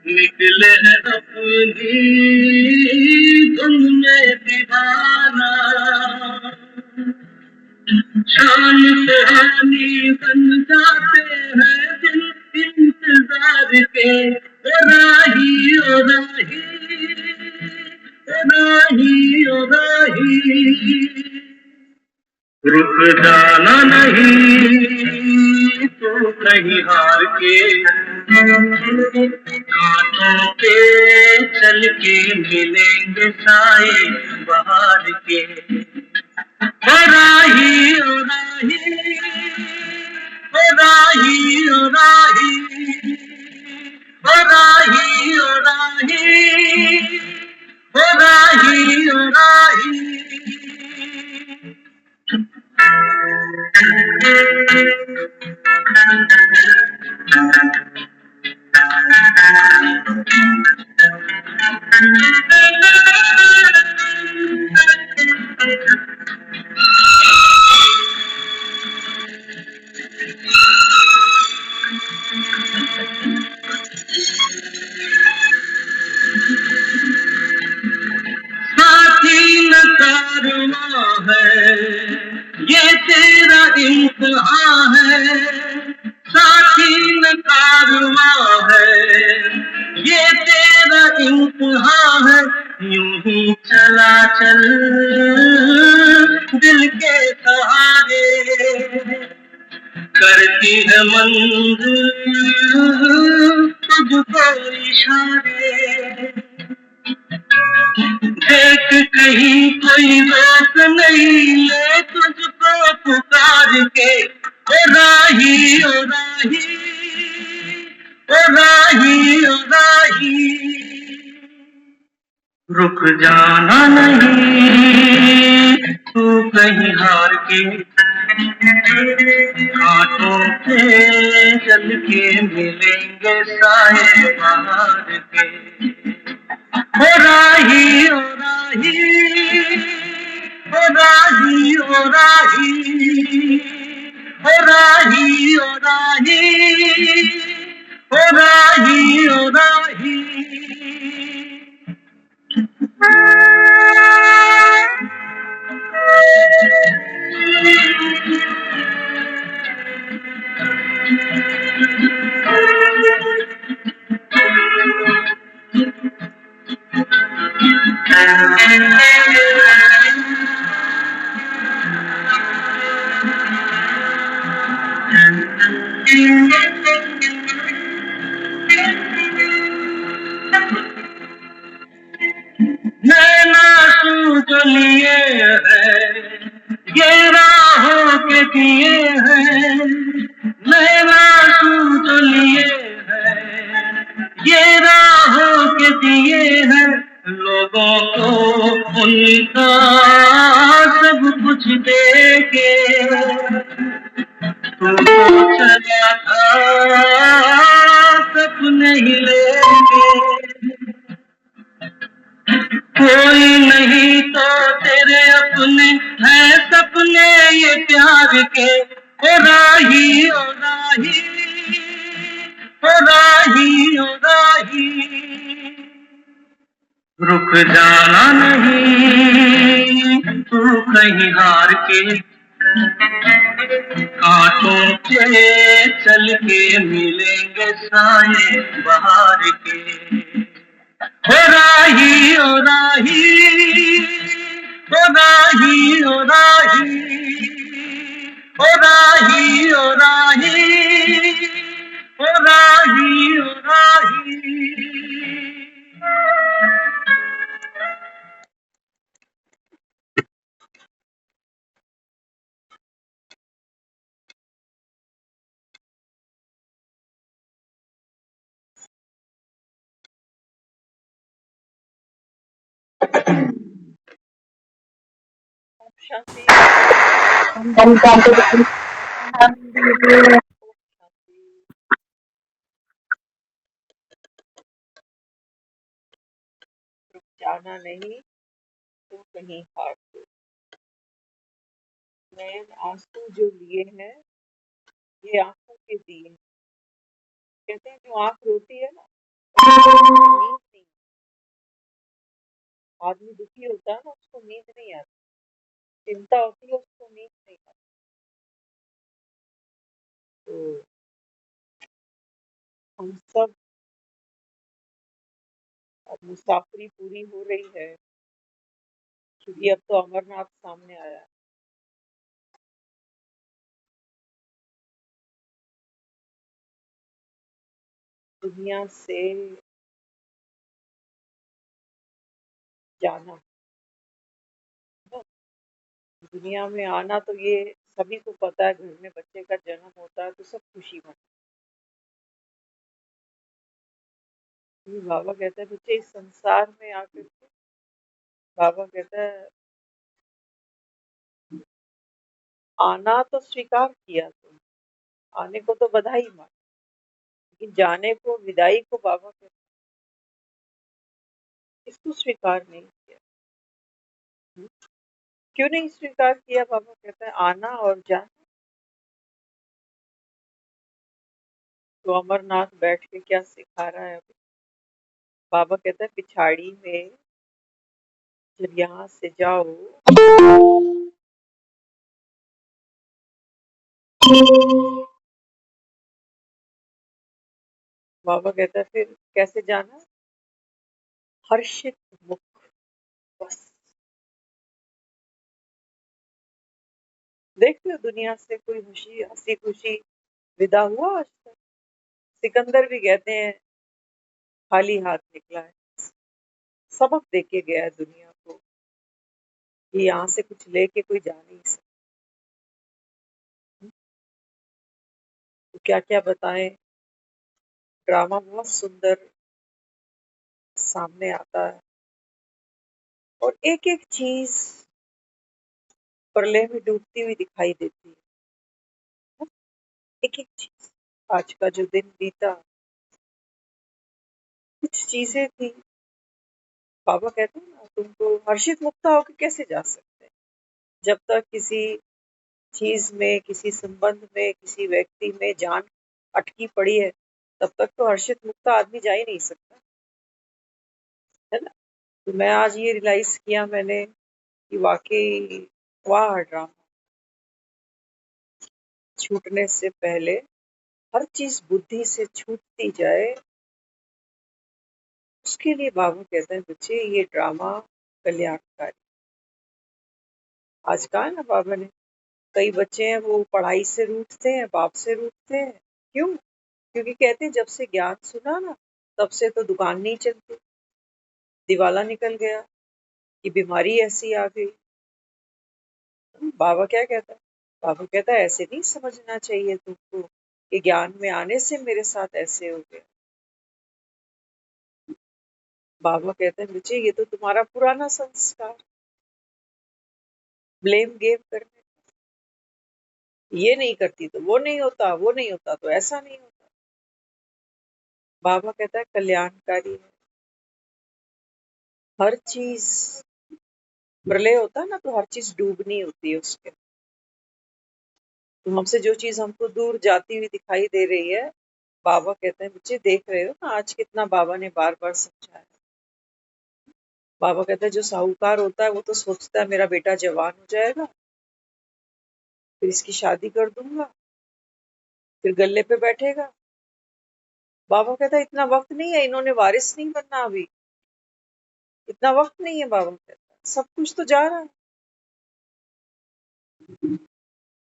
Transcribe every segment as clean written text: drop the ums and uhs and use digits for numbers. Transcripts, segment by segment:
निकले है अपनी धुन में दीवाना, शान सुहानी बन जाते हैं दिल इंतजार के। ओ राही ओ राही ओ राही ओ राही, रुक जाना नहीं तो कहीं हार के, कांटों पे चल के मिलेंगे साए बहार के। ओ राही ओ राही ओ राही ओ राही ओ राही ओ राही ओ राही ओ राही। साथी न कारवां है ये तेरा इम्तिहान है, साथी न कारवां है ये तेरा इम्तिहान है। यूं ही चला चल दिल के सहारे, करती है मंजिल तुझको इशारे। देख कहीं कोई रोक नहीं ले तुझको पुकार के। ओ राही ओ राही ओ राही ओ राही, रुक जाना नहीं तू कहीं हार के, कांटों पे चल के मिलेंगे साए बहार के। ओ राही ओ राही ओ राही ओ राही ओ राही ओ राही ओ राही ओ राही। नैना सूझ लिए है ये राहों के दिए हैं, नैना सूझ लिए है ये राहों के दिए हैं। लोगों को उनका सब कुछ दे के तू चला था सपने ही लेके। कोई नहीं तो तेरे अपने हैं सपने ये प्यार के। ओ राही ओ राही ओ राही ओ राही, रुक जाना नहीं तू कहीं हार के, कांटों पे चल के मिलेंगे साए बहार के। ओ राही ओ राही ओ राही ओ राही ओ राही ओ राही ओ राही ओ राही। जाना नहीं तो कहीं हार के। नयन आंसू जो लिए हैं ये आंखों के दिए, कहते हैं जो आंख रोती है ना, उसमें नींद नहीं। आदमी दुखी होता है ना, उसको नींद नहीं आती। चिंता होती है, उसको नींद नहीं आती। तो हम सब, अब मुसाफरी पूरी हो रही है, क्योंकि अब तो अमरनाथ सामने आया है। दुनिया से जाना, दुनिया में आना, तो ये सभी को पता है। घर में बच्चे का जन्म होता है तो सब खुशी मनाते हैं। बाबा कहता है बच्चे इस संसार में आकर के, बाबा कहता है आना तो स्वीकार किया तुम, आने को तो बधाई मान, लेकिन जाने को, विदाई को बाबा कहता है इसको स्वीकार नहीं किया। हम्म? क्यों नहीं स्वीकार किया? बाबा कहता है आना और जाना। तो अमरनाथ बैठ के क्या सिखा रहा है अभी? बाबा कहता है पिछाड़ी में जब यहाँ से जाओ, बाबा कहता है फिर कैसे जाना? हर्षित मुख, बस। देखते हो दुनिया से कोई खुशी, हंसी खुशी विदा हुआ आज तक? सिकंदर भी कहते हैं खाली हाथ निकला है। सबक देके गया है दुनिया को कि यहाँ से कुछ लेके कोई जा नहीं सकता। तो क्या क्या बताएं, ड्रामा बहुत सुंदर सामने आता है, और एक एक चीज प्रलय में डूबती हुई दिखाई देती है। एक एक चीज, आज का जो दिन बीता, कुछ चीजें थी। बाबा कहते हैं ना तुमको हर्षित मुक्ता होकर कैसे जा सकते हैं? जब तक किसी चीज में, किसी संबंध में, किसी व्यक्ति में जान अटकी पड़ी है, तब तक तो हर्षित मुक्ता आदमी जा ही नहीं सकता, है ना? तो मैं आज ये रियलाइज किया मैंने कि वाकई वाह, ड्रामा छूटने से पहले हर चीज बुद्धि से छूटती जाए, उसके लिए बाबा कहते हैं बच्चे ये ड्रामा कल्याणकारी। आज कहा है ना बाबा ने, कई बच्चे हैं वो पढ़ाई से रूठते हैं, बाप से रूठते हैं। क्यों? क्योंकि कहते हैं जब से ज्ञान सुना ना, तब से तो दुकान नहीं चलती, दिवाला निकल गया, कि बीमारी ऐसी आ गई। बाबा क्या कहता है? बाबा कहता है ऐसे नहीं समझना चाहिए तुमको कि ज्ञान में आने से मेरे साथ ऐसे हो गया। बाबा कहते हैं बच्चे ये तो तुम्हारा पुराना संस्कार, ब्लेम गेम करने। ये नहीं करती तो वो नहीं होता, वो नहीं होता तो ऐसा नहीं होता। बाबा कहता है कल्याणकारी है हर चीज। प्रलय होता है ना तो हर चीज डूबनी होती है उसके। तो हमसे जो चीज हमको दूर जाती हुई दिखाई दे रही है, बाबा कहते हैं बच्चे देख रहे हो ना आज कितना बाबा ने बार बार समझाया। बाबा कहते हैं जो साहूकार होता है वो तो सोचता है मेरा बेटा जवान हो जाएगा, फिर इसकी शादी कर दूंगा, फिर गल्ले पे बैठेगा। बाबा कहता है इतना वक्त नहीं है, इन्होंने वारिस नहीं बनना अभी, इतना वक्त नहीं है। बाबा कहता है सब कुछ तो जा रहा है।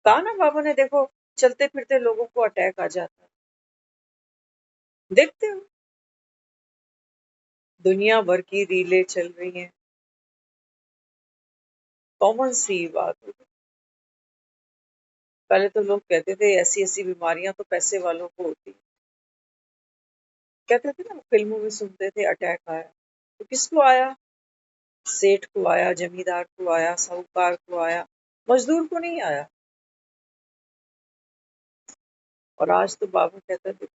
कहा ना बाबा ने, देखो चलते फिरते लोगों को अटैक आ जाता है, देखते हो दुनिया भर की रीलें चल रही हैं, कॉमन सी बात है। पहले तो लोग कहते थे ऐसी ऐसी बीमारियां तो पैसे वालों को होती, कहते थे ना फिल्मों में सुनते थे अटैक आया, तो किसको आया? सेठ को आया, जमींदार को आया, साहूकार को आया, मजदूर को नहीं आया। और आज तो बाबा कहते थे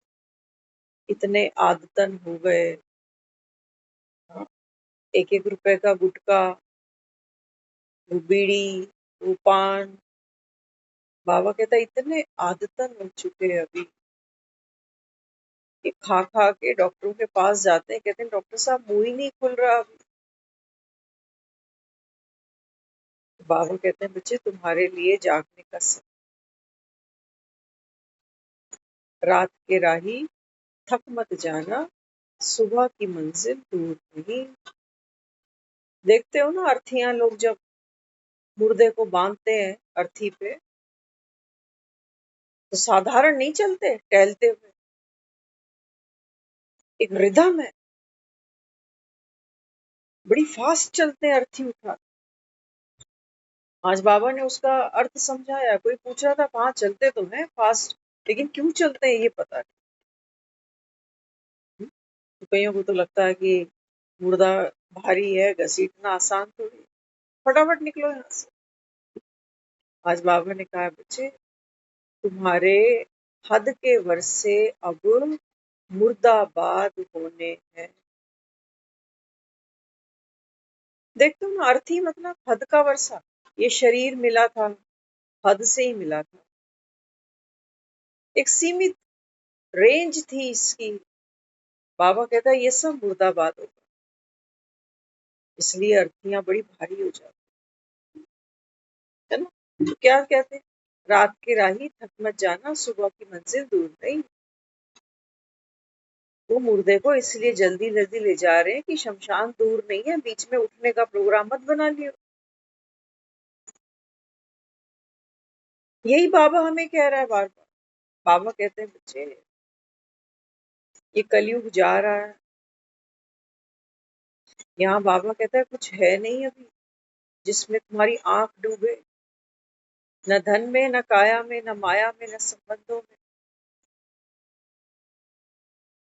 इतने आदतन हो गए, हाँ, एक एक रुपए का गुटखा, वो बीड़ी, वो पान, बाबा कहता इतने आदतन हो चुके हैं अभी। कि खा खा के डॉक्टरों के पास जाते हैं, कहते हैं डॉक्टर साहब मुंह ही नहीं खुल रहा अभी। बाबा कहते हैं बच्चे तुम्हारे लिए जागने का समय, रात के राही थक मत जाना, सुबह की मंजिल दूर नहीं। देखते हो ना अर्थियां लोग जब मुर्दे को बांधते हैं अर्थी पे तो साधारण नहीं चलते, टहलते हुए एक रिदम है, बड़ी फास्ट चलते हैं अर्थी उठा। आज बाबा ने उसका अर्थ समझाया। कोई पूछ रहा था कहाँ चलते तो हैं फास्ट, लेकिन क्यों चलते हैं ये पता नहीं। तो कईयों को तो लगता है कि मुर्दा भारी है, घसीटना आसान थोड़ी है, फटाफट निकलो यहाँ से। आज बाबा ने कहा बच्चे तुम्हारे हद के वर्षे अब मुर्दाबाद होने हैं। देखते हो ना अर्थी मतलब हद का वर्षा, ये शरीर मिला था हद से ही मिला था, एक सीमित रेंज थी इसकी। बाबा कहता है ये सब मुर्दाबाद होगा, इसलिए अर्थियां बड़ी भारी हो जाती है ना। तो क्या कहते हैं, रात के राही थक मत जाना, सुबह की मंजिल दूर नहीं। वो मुर्दे को इसलिए जल्दी जल्दी ले जा रहे हैं कि शमशान दूर नहीं है, बीच में उठने का प्रोग्राम मत बना लियो। यही बाबा हमें कह रहा है बार बार। बाबा कहते हैं बच्चे ये कलयुग जा रहा है, यहाँ बाबा कहता है कुछ है नहीं अभी जिसमें तुम्हारी आंख डूबे, न धन में, न काया में, न माया में, न संबंधों में।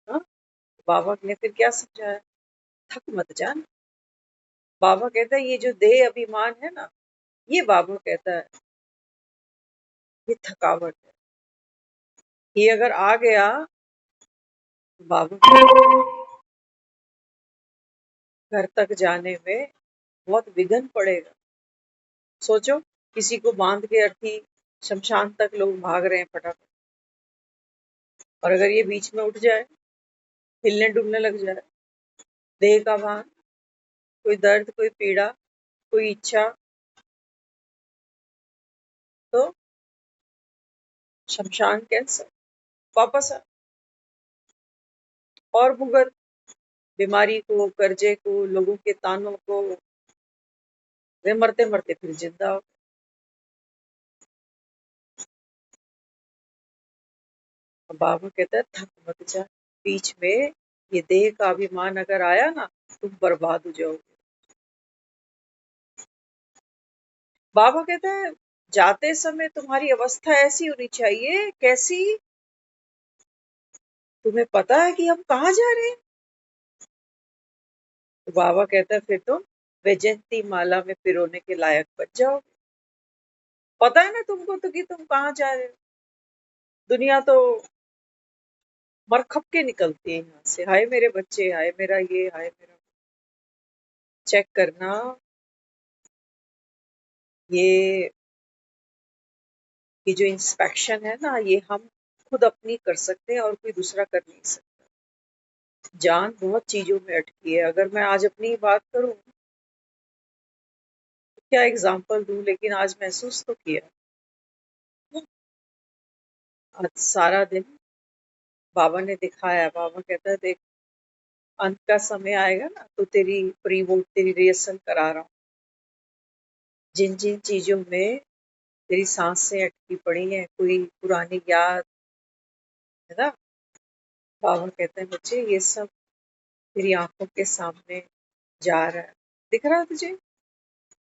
हाँ? बाबा ने फिर क्या समझाया, थक मत जाना। बाबा कहता है ये जो देह अभिमान है ना, ये बाबा कहता है ये थकावट है। ये अगर आ गया तो बाबा कहता है घर तक जाने में बहुत विघन पड़ेगा। सोचो किसी को बांध के अर्थी शमशान तक लोग भाग रहे हैं फटाफट, और अगर ये बीच में उठ जाए, हिलने डुलने लग जाए, देह का भान, कोई दर्द, कोई पीड़ा, कोई इच्छा, तो शमशान कैंसर वापस आ, और भुगत, बीमारी को, कर्जे को, लोगों के तानों को, वे मरते मरते फिर जिंदा हो। बाबा कहता है थक मत जा, बीच में ये देह का अभिमान अगर आया ना तुम बर्बाद हो जाओगे। बाबा कहते हैं जाते समय तुम्हारी अवस्था ऐसी होनी चाहिए, कैसी, तुम्हें पता है कि हम कहाँ जा रहे हैं। तो बाबा कहता है फिर तुम वैजयंती माला में पिरोने के लायक बन जाओगे। पता है ना तुमको तो कि तुम कहाँ जा रहे हो। दुनिया तो मरखप के निकलती है यहाँ से, हाय मेरे बच्चे, हाय मेरा ये, हाय मेरा। चेक करना ये जो इंस्पेक्शन है ना, ये हम खुद अपनी कर सकते हैं और कोई दूसरा कर नहीं सकता। जान बहुत चीजों में अटकी है। अगर मैं आज अपनी बात करूं तो क्या एग्जाम्पल दूं, लेकिन आज महसूस तो किया। आज सारा दिन बाबा ने दिखाया। बाबा कहता है देख अंत का समय आएगा ना तो तेरी प्री वोट, तेरी रिहर्सल करा रहा हूँ। जिन जिन चीजों में तेरी सांसें अटकी पड़ी हैं, कोई पुरानी याद, है ना, बाबा कहते हैं बच्चे ये सब तेरी आंखों के सामने जा रहा है, दिख रहा है तुझे।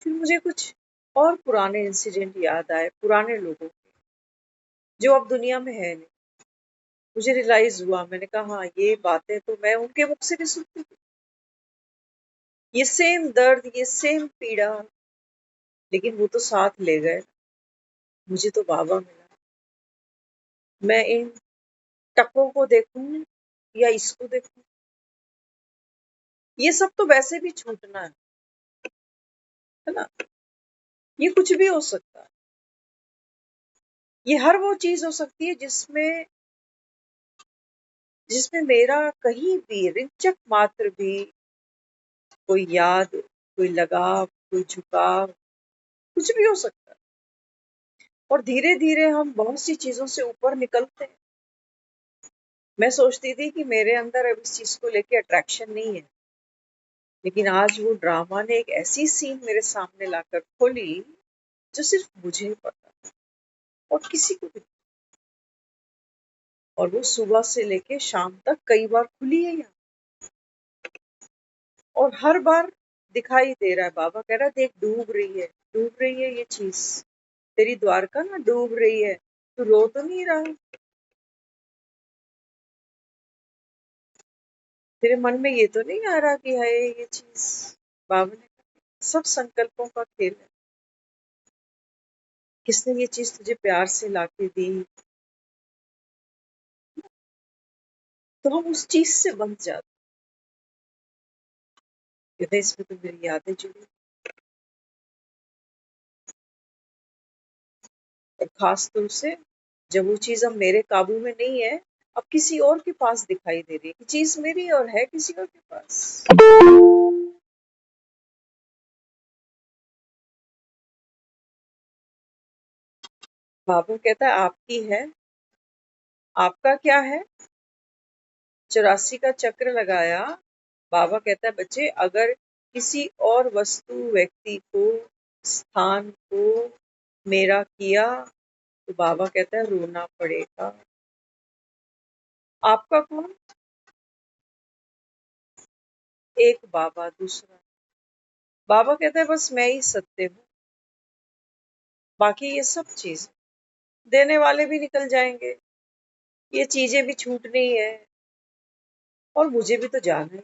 फिर मुझे कुछ और पुराने इंसिडेंट याद आए, पुराने लोगों के जो अब दुनिया में है नहीं। मुझे रियलाइज हुआ, मैंने कहा हाँ ये बातें तो मैं उनके मुख से भी सुनती थी, ये सेम दर्द, ये सेम पीड़ा, लेकिन वो तो साथ ले गए। मुझे तो बाबा मिला। मैं इन टकों को देखूं या इसको देखूं, ये सब तो वैसे भी छूटना है ना। ये कुछ भी हो सकता है। ये हर वो चीज हो सकती है जिसमें जिसमें मेरा कहीं भी रिंचक मात्र भी कोई याद, कोई लगाव, कोई झुकाव, कुछ भी हो सकता है। और धीरे धीरे हम बहुत सी चीजों से ऊपर निकलते हैं। मैं सोचती थी कि मेरे अंदर अब इस चीज को लेके अट्रैक्शन नहीं है, लेकिन आज वो ड्रामा ने एक ऐसी सीन मेरे सामने लाकर खोली जो सिर्फ मुझे पता और किसी को भी। और वो सुबह से लेके शाम तक कई बार खुली है यहाँ, और हर बार दिखाई दे रहा है। बाबा कह रहा है देख डूब रही है ये चीज, तेरी द्वारका ना डूब रही है, तू रो तो नहीं रहा, तेरे मन में ये तो नहीं आ रहा कि है ये चीज। बाबा ने कहा सब संकल्पों का खेल है, किसने ये चीज तुझे प्यार से लाके दी, तो हम उस चीज से बंध जाते। कहते इसमें तो मेरी यादें जुड़ी, और खास तौर से जब वो चीज अब मेरे काबू में नहीं है, अब किसी और के पास दिखाई दे रही है कि चीज मेरी और है किसी और के पास। बाबू कहता है आपकी है, आपका क्या है। 84 का चक्र लगाया। बाबा कहता है बच्चे अगर किसी और वस्तु, व्यक्ति को, स्थान को मेरा किया तो बाबा कहता है रोना पड़ेगा। आपका कौन? एक बाबा, दूसरा बाबा कहता है बस मैं ही सत्य हूँ, बाकी ये सब चीज देने वाले भी निकल जाएंगे, ये चीजें भी छूटनी है, और मुझे भी तो जाना है।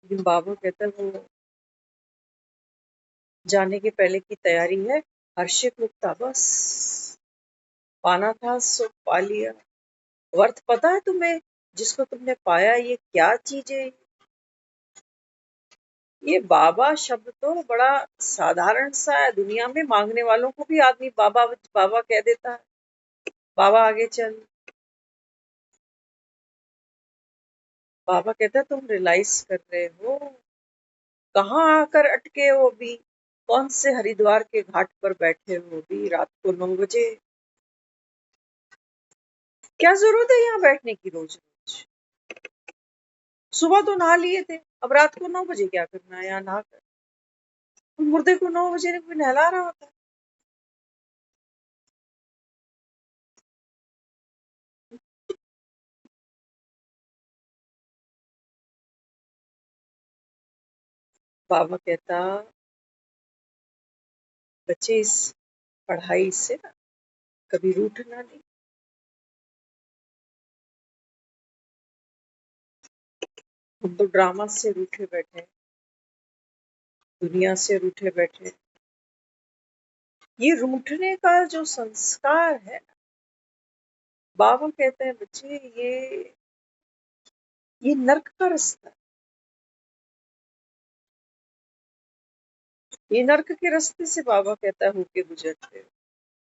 लेकिन बाबा कहता है वो जाने के पहले की तैयारी है, हर्षित मुक्ता बस पाना था सो पा लिया। वर्थ पता है तुम्हें जिसको तुमने पाया ये क्या चीज है। ये बाबा शब्द तो बड़ा साधारण सा है, दुनिया में मांगने वालों को भी आदमी बाबा बाबा कह देता है, बाबा आगे चल। बाबा कहता है तुम रियलाइज कर रहे हो कहाँ आकर अटके हो अभी, कौन से हरिद्वार के घाट पर बैठे हो अभी रात को 9 बजे। क्या जरूरत है यहाँ बैठने की रोज रोज, सुबह तो नहा लिए थे, अब रात को 9 बजे क्या करना है यहाँ नहा कर। मुर्दे को 9 बजे कोई नहला रहा होता है। बाबा कहता बच्चे इस पढ़ाई से ना कभी रूठना नहीं। हम तो ड्रामा से रूठे बैठे हैं, दुनिया से रूठे बैठे हैं। ये रूठने का जो संस्कार है, बाबा कहते हैं बच्चे ये नर्क का रास्ता है, ये नर्क के रास्ते से बाबा कहता है होके गुजरते हो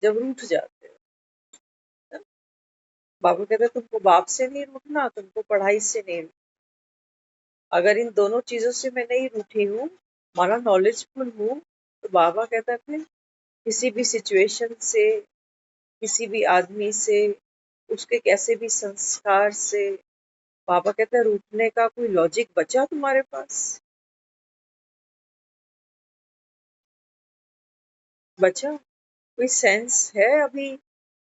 जब रूठ जाते हो। बाबा कहते हैं तुमको बाप से नहीं रूठना, तुमको पढ़ाई से नहीं रूठना। अगर इन दोनों चीजों से मैं नहीं रूठी हूँ, माना नॉलेजफुल हूँ, तो बाबा कहता है फिर किसी भी सिचुएशन से, किसी भी आदमी से, उसके कैसे भी संस्कार से, बाबा कहता है रूठने का कोई लॉजिक बचा तुम्हारे पास? बचा कोई सेंस है अभी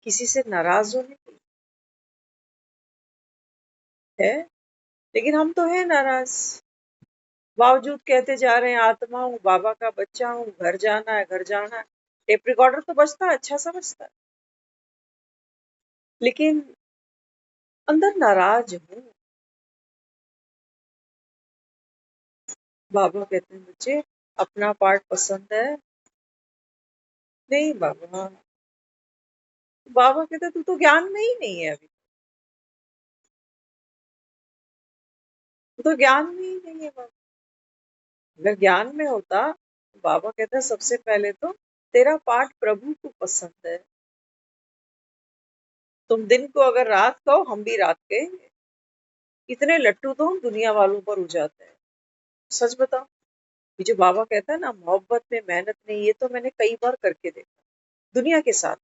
किसी से नाराज होने की? है, लेकिन हम तो है नाराज, बावजूद कहते जा रहे हैं आत्मा हूँ, बाबा का बच्चा हूँ, घर जाना है घर जाना है। टेप रिकॉर्डर तो बजता है, अच्छा सा बजता है, लेकिन अंदर नाराज हूँ। बाबा कहते हैं बच्चे अपना पार्ट पसंद है? नहीं बाबा। बाबा कहते तू तो ज्ञान में ही नहीं है अभी, तू तो ज्ञान में ही नहीं है बाबा। अगर ज्ञान में होता तो बाबा कहता है सबसे पहले तो तेरा पाठ प्रभु को पसंद है, तुम दिन को अगर रात कहो, हम भी रात कहेंगे। इतने लट्टू तो हम दुनिया वालों पर हो जाते हैं। सच बताओ, ये जो बाबा कहता है ना, मोहब्बत में मेहनत नहीं, ये तो मैंने कई बार करके देखा दुनिया के साथ।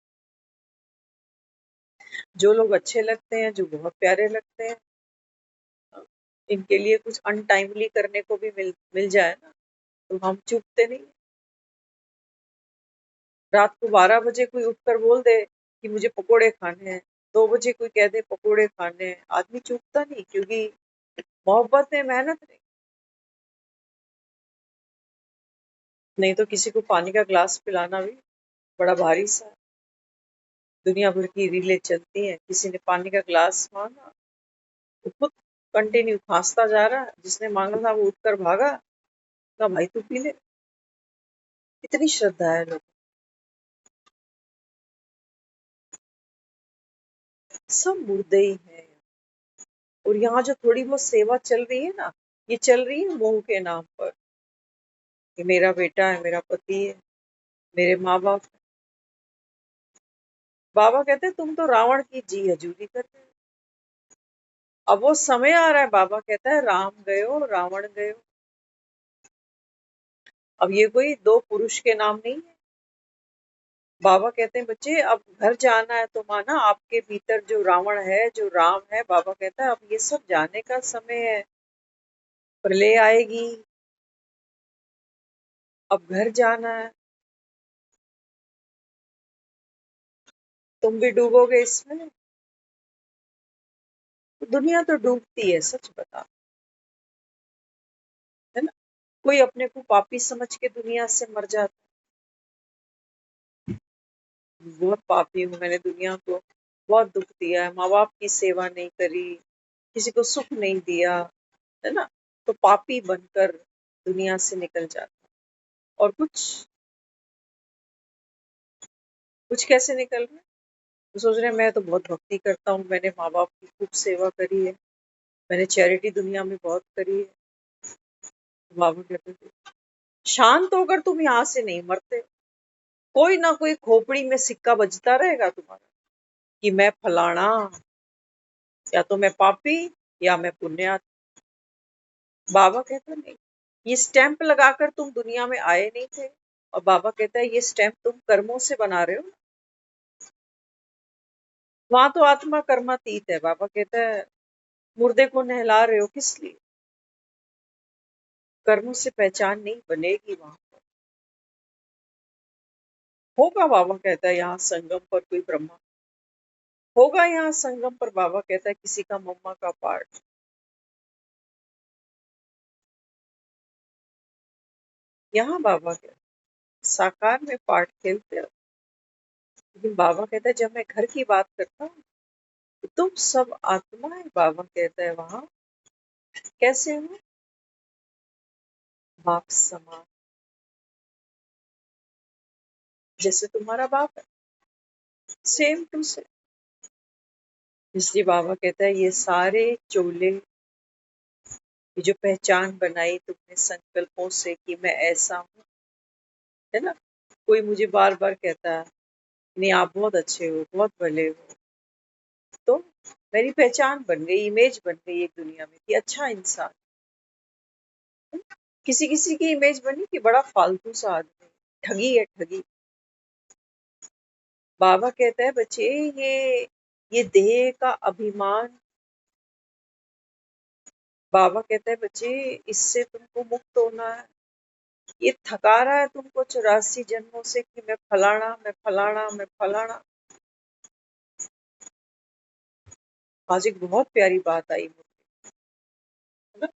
जो लोग अच्छे लगते हैं, जो बहुत प्यारे लगते हैं, इनके लिए कुछ अनटाइमली करने को भी मिल जाए ना, तो हम चूकते नहीं। रात को 12 बजे कोई उठकर बोल दे कि मुझे पकोड़े खाने हैं, 2 बजे कोई कह दे पकोड़े खाने हैं, आदमी चूकता नहीं, क्योंकि मोहब्बत में मेहनत नहीं। नहीं तो किसी को पानी का ग्लास पिलाना भी बड़ा भारी सा है। दुनिया भर की रीलें चलती हैं, किसी ने पानी का ग्लास मांगा, वो खुद कंटिन्यू खांसता जा रहा है, जिसने मांगा था वो उठकर भागा, कहा भाई तू पी ले। इतनी श्रद्धा है लोग, सब मुर्दे ही हैं। और यहाँ जो थोड़ी बहुत सेवा चल रही है ना, ये चल रही है मोह के नाम पर, कि मेरा बेटा है, मेरा पति है, मेरे माँ बाप है। बाबा कहते हैं तुम तो रावण की जी हजूरी कर रहे हो। अब वो समय आ रहा है, बाबा कहता है राम गयो रावण गयो। अब ये कोई दो पुरुष के नाम नहीं है। बाबा कहते हैं बच्चे अब घर जाना है, तो माना आपके भीतर जो रावण है, जो राम है, बाबा कहता है अब ये सब जाने का समय है। प्रलय आएगी, अब घर जाना है, तुम भी डूबोगे इसमें। दुनिया तो डूबती है, सच बता, है ना। कोई अपने को पापी समझ के दुनिया से मर जाता है। बहुत पापी हूँ, मैंने दुनिया को बहुत दुख दिया है, माँ बाप की सेवा नहीं करी, किसी को सुख नहीं दिया, है ना। तो पापी बनकर दुनिया से निकल जाता। और कुछ कैसे निकल रहे, तो सोच रहे हैं मैं तो बहुत भक्ति करता हूँ, मैंने माँ बाप की खूब सेवा करी है, मैंने चैरिटी दुनिया में बहुत करी है। बाबा कहते थे शांत होकर तुम यहाँ से नहीं मरते, कोई ना कोई खोपड़ी में सिक्का बजता रहेगा तुम्हारा, कि मैं फलाना, या तो मैं पापी या मैं पुण्यात्मा। बाबा कहता नहीं, ये स्टैंप लगाकर तुम दुनिया में आए नहीं थे। और बाबा कहता है ये स्टैंप तुम कर्मों से बना रहे हो। वहां तो आत्मा कर्मातीत है। बाबा कहता है मुर्दे को नहला रहे हो किस लिए, कर्मों से पहचान नहीं बनेगी वहां पर। होगा, बाबा कहता है यहाँ संगम पर कोई ब्रह्मा होगा, यहाँ संगम पर बाबा कहता है किसी का मम्मा का पार्ट। यहाँ बाबा कहता है साकार में पार्ट खेलते हो। लेकिन बाबा कहता है जब मैं घर की बात करता हूँ, तो तुम सब आत्मा है। बाबा कहता है वहां कैसे हो, बाप समान, जैसे तुम्हारा बाप है, सेम टू सेम। इसलिए बाबा कहता है ये सारे चोले, ये जो पहचान बनाई तुमने संकल्पों से कि मैं ऐसा हूँ, है ना। कोई मुझे बार बार कहता है नहीं आप बहुत अच्छे हो, बहुत भले हो, तो मेरी पहचान बन गई, इमेज बन गई एक दुनिया में कि अच्छा इंसान। किसी किसी की इमेज बनी कि बड़ा फालतू सा आदमी, ठगी है ठगी। बाबा कहता है बच्चे ये देह का अभिमान, बाबा कहता है बच्चे इससे तुमको मुक्त होना है। ये थका रहा है तुमको 84 जन्मों से कि मैं फलाना मैं फलाना मैं फलाना। आज एक बहुत प्यारी बात आई मुझे, है ना?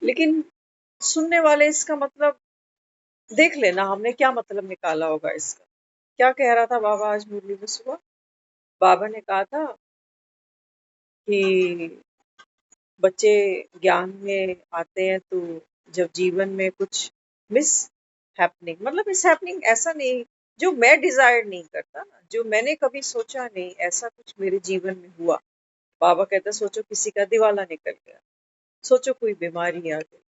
लेकिन सुनने वाले इसका मतलब देख लेना हमने क्या मतलब निकाला होगा इसका। क्या कह रहा था बाबा आज मुरली में सुबह? बाबा ने कहा था कि बच्चे ज्ञान में आते हैं तो जब जीवन में कुछ मिस हैपनिंग, मतलब मिस हैपनिंग ऐसा नहीं जो मैं डिजायर नहीं करता ना, जो मैंने कभी सोचा नहीं, ऐसा कुछ मेरे जीवन में हुआ। बाबा कहता सोचो किसी का दिवाला निकल गया, सोचो कोई बीमारी आ गई।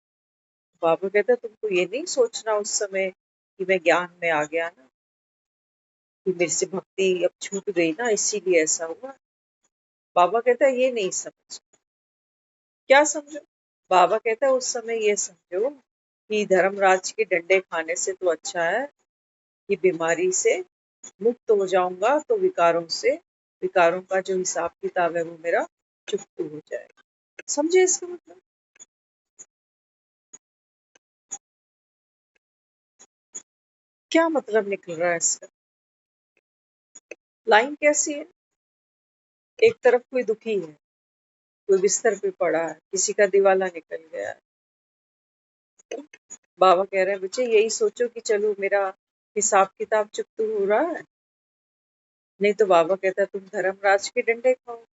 बाबा कहता तुमको ये नहीं सोचना उस समय कि मैं ज्ञान में आ गया ना, कि मेरे से भक्ति अब छूट गई ना, इसीलिए ऐसा हुआ। बाबा कहता है ये नहीं समझ। क्या समझो? बाबा कहता है उस समय ये समझो कि धर्मराज के डंडे खाने से तो अच्छा है कि बीमारी से मुक्त हो जाऊंगा, तो विकारों का जो हिसाब किताब है वो मेरा चुकता हो जाएगा। समझे इसका मतलब? क्या मतलब निकल रहा है इसका? लाइन कैसी है? एक तरफ कोई दुखी है, कोई बिस्तर पे पड़ा है, किसी का दिवाला निकल गया है। बाबा कह रहे हैं बच्चे यही सोचो कि चलो मेरा हिसाब किताब चुकता हो रहा है, नहीं तो बाबा कहता है तुम धर्मराज के डंडे खाओ।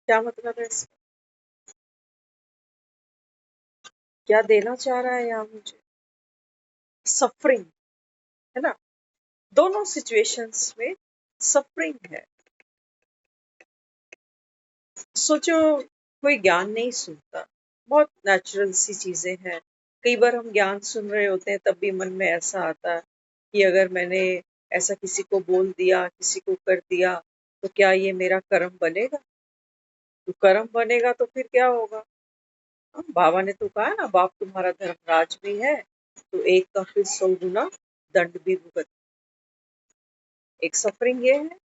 क्या मतलब है इसका? क्या देना चाह रहा है यहाँ मुझे? सफरिंग है ना, दोनों सिचुएशंस में सफरिंग है। सोचो कोई ज्ञान नहीं सुनता, बहुत नेचुरल सी चीजें हैं। कई बार हम ज्ञान सुन रहे होते हैं तब भी मन में ऐसा आता है कि अगर मैंने ऐसा किसी को बोल दिया, किसी को कर दिया, तो क्या ये मेरा कर्म बनेगा? तो कर्म बनेगा तो फिर क्या होगा? बाबा ने तो कहा ना, बाप तुम्हारा धर्मराज भी है, तो एक का फिर 100 गुना दंड भी भुगत। एक सफरिंग ये है,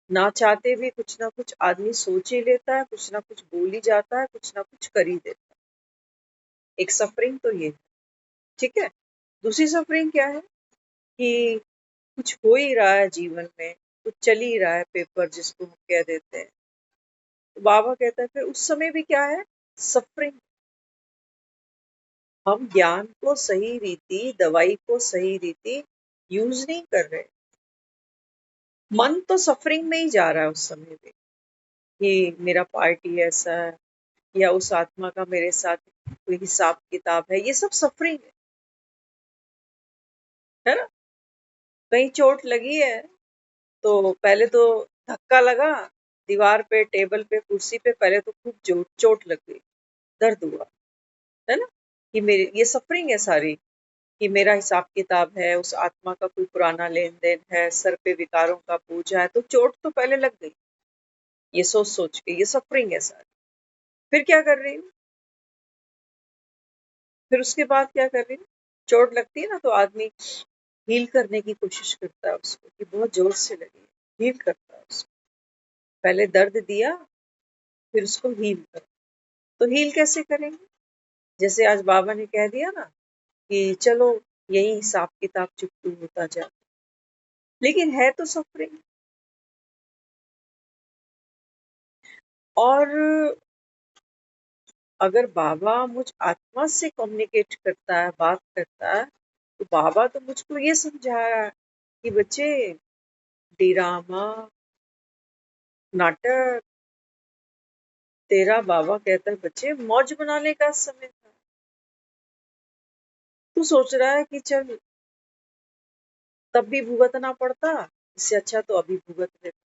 ना चाहते भी कुछ ना कुछ आदमी सोच ही लेता है, कुछ ना कुछ बोल ही जाता है, कुछ ना कुछ कर ही देता है। एक सफरिंग तो ये है, ठीक है। दूसरी सफरिंग क्या है कि कुछ हो ही रहा है जीवन में, कुछ चल ही रहा है, पेपर जिसको हम कह देते हैं। तो बाबा कहता है फिर उस समय भी क्या है? सफरिंग। हम ज्ञान को सही रीति, दवाई को सही रीति यूज नहीं कर रहे। मन तो सफरिंग में ही जा रहा है उस समय पे कि मेरा पार्टी ऐसा है, या उस आत्मा का मेरे साथ कोई हिसाब किताब है, ये सब सफरिंग है ना। कहीं चोट लगी है तो पहले तो धक्का लगा, दीवार पे, टेबल पे, कुर्सी पे, पहले तो खूब चोट चोट लग गई, दर्द हुआ, है ना। कि मेरे ये सफरिंग है सारी, कि मेरा हिसाब किताब है, उस आत्मा का कोई पुराना लेन देन है, सर पे विकारों का बोझ है, तो चोट तो पहले लग गई। ये सोच सोच के ये सफरिंग है सारी। फिर क्या कर रही हूँ? फिर उसके बाद क्या कर रही हूँ? चोट लगती है ना तो आदमी हील करने की कोशिश करता है उसको, कि बहुत जोर से लगी, हील करता है उसको। पहले दर्द दिया, फिर उसको हील कर। तो हील कैसे करेंगे? जैसे आज बाबा ने कह दिया ना कि चलो यही हिसाब किताब चुकतू होता जाए, लेकिन है तो सफरिंग। और अगर बाबा मुझ आत्मा से कम्युनिकेट करता है, बात करता है, तो बाबा तो मुझको ये समझा रहा है कि बच्चे डिरामा, नाटक, तेरा बाबा कहता है बच्चे मौज बनाने का समय था। तू सोच रहा है कि चल तब भी भुगतना पड़ता, इससे अच्छा तो अभी भुगत लेता।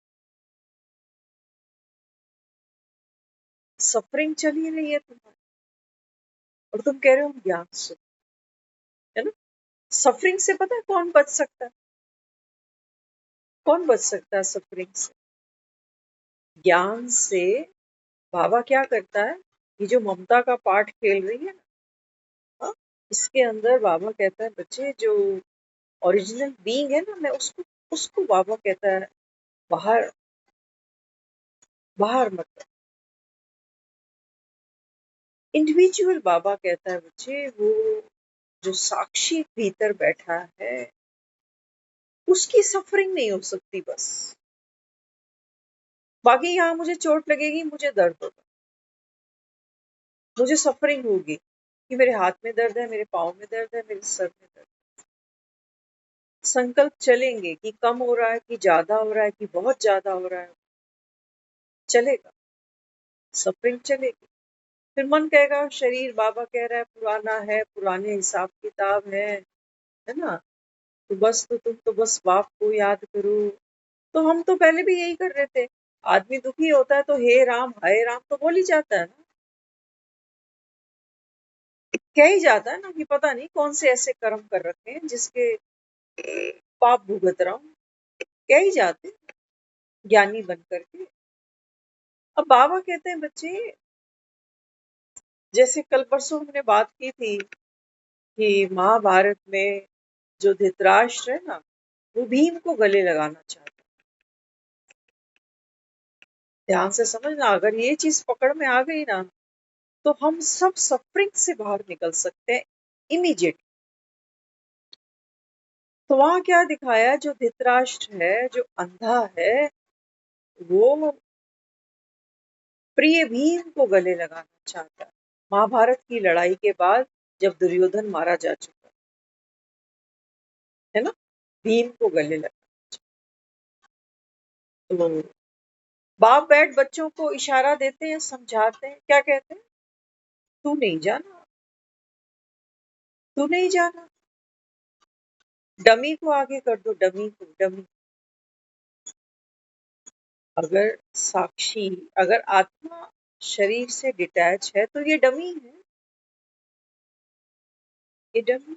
सफरिंग चल ही रही है तुम्हारी, और तुम कह रहे हो हम ज्ञान से, है ना। सफरिंग से पता है कौन बच सकता है? कौन बच सकता है सफरिंग से? ज्ञान से। बाबा क्या करता है, ये जो ममता का पाठ खेल रही है ना, हाँ, इसके अंदर बाबा कहता है बच्चे जो ओरिजिनल बीइंग है ना, मैं उसको उसको बाबा कहता है बाहर, बाहर मत। इंडिविजुअल बाबा कहता है बच्चे वो जो साक्षी भीतर बैठा है, उसकी सफरिंग नहीं हो सकती बस। बाकी यहाँ मुझे चोट लगेगी, मुझे दर्द होगा, मुझे सफरिंग होगी कि मेरे हाथ में दर्द है, मेरे पाँव में दर्द है, मेरे सर में दर्द है। संकल्प चलेंगे कि कम हो रहा है, कि ज्यादा हो रहा है, कि बहुत ज्यादा हो रहा है, चलेगा, सफरिंग चलेगी। फिर मन कहेगा शरीर, बाबा कह रहा है पुराना है, पुराने हिसाब किताब है ना, तो बस तो तुम तो बस बाप को याद करो। तो हम तो पहले भी यही कर रहे थे। आदमी दुखी होता है तो हे राम, हाय राम तो बोल ही जाता है ना। कह ही जाता है ना कि पता नहीं कौन से ऐसे कर्म कर रखे हैं जिसके पाप भुगत रहा हूं, कह ही जाते हैं, ज्ञानी बन करके। अब बाबा कहते हैं बच्चे, जैसे कल परसों हमने बात की थी कि महाभारत में जो धृतराष्ट्र है ना, वो भीम को गले लगाना चाहता है। ध्यान से समझना, अगर ये चीज पकड़ में आ गई ना, तो हम सब सफरिंग से बाहर निकल सकते हैं इमीडिएट। तो वहां क्या दिखाया, जो धृतराष्ट्र है, जो अंधा है, वो प्रिय भीम को गले लगाना चाहता है। महाभारत की लड़ाई के बाद जब दुर्योधन मारा जा चुका है ना, भीम को गले लगा। तो बाप बैठ बच्चों को इशारा देते हैं, समझाते हैं, क्या कहते हैं, तू नहीं जाना, तू नहीं जाना, डमी को आगे कर दो, डमी को, डमी। अगर साक्षी, अगर आत्मा शरीर से डिटैच है तो ये डमी है, ये डमी।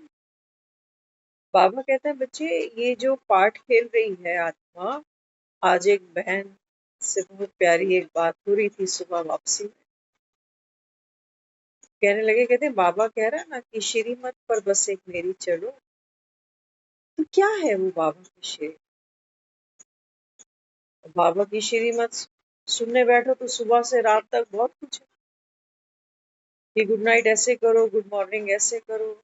बाबा कहता है बच्चे, ये जो पाठ खेल रही है आत्मा, आज एक बहन से बहुत प्यारी एक बात हो रही थी सुबह वापसी में। कहने लगे, कहते बाबा कह रहा है ना कि श्रीमत पर बस एक मेरी चलो। तो क्या है वो बाबा की श्री, बाबा की श्रीमत सुनने बैठो तो सुबह से रात तक बहुत कुछ है कि गुड नाइट ऐसे करो, गुड मॉर्निंग ऐसे करो,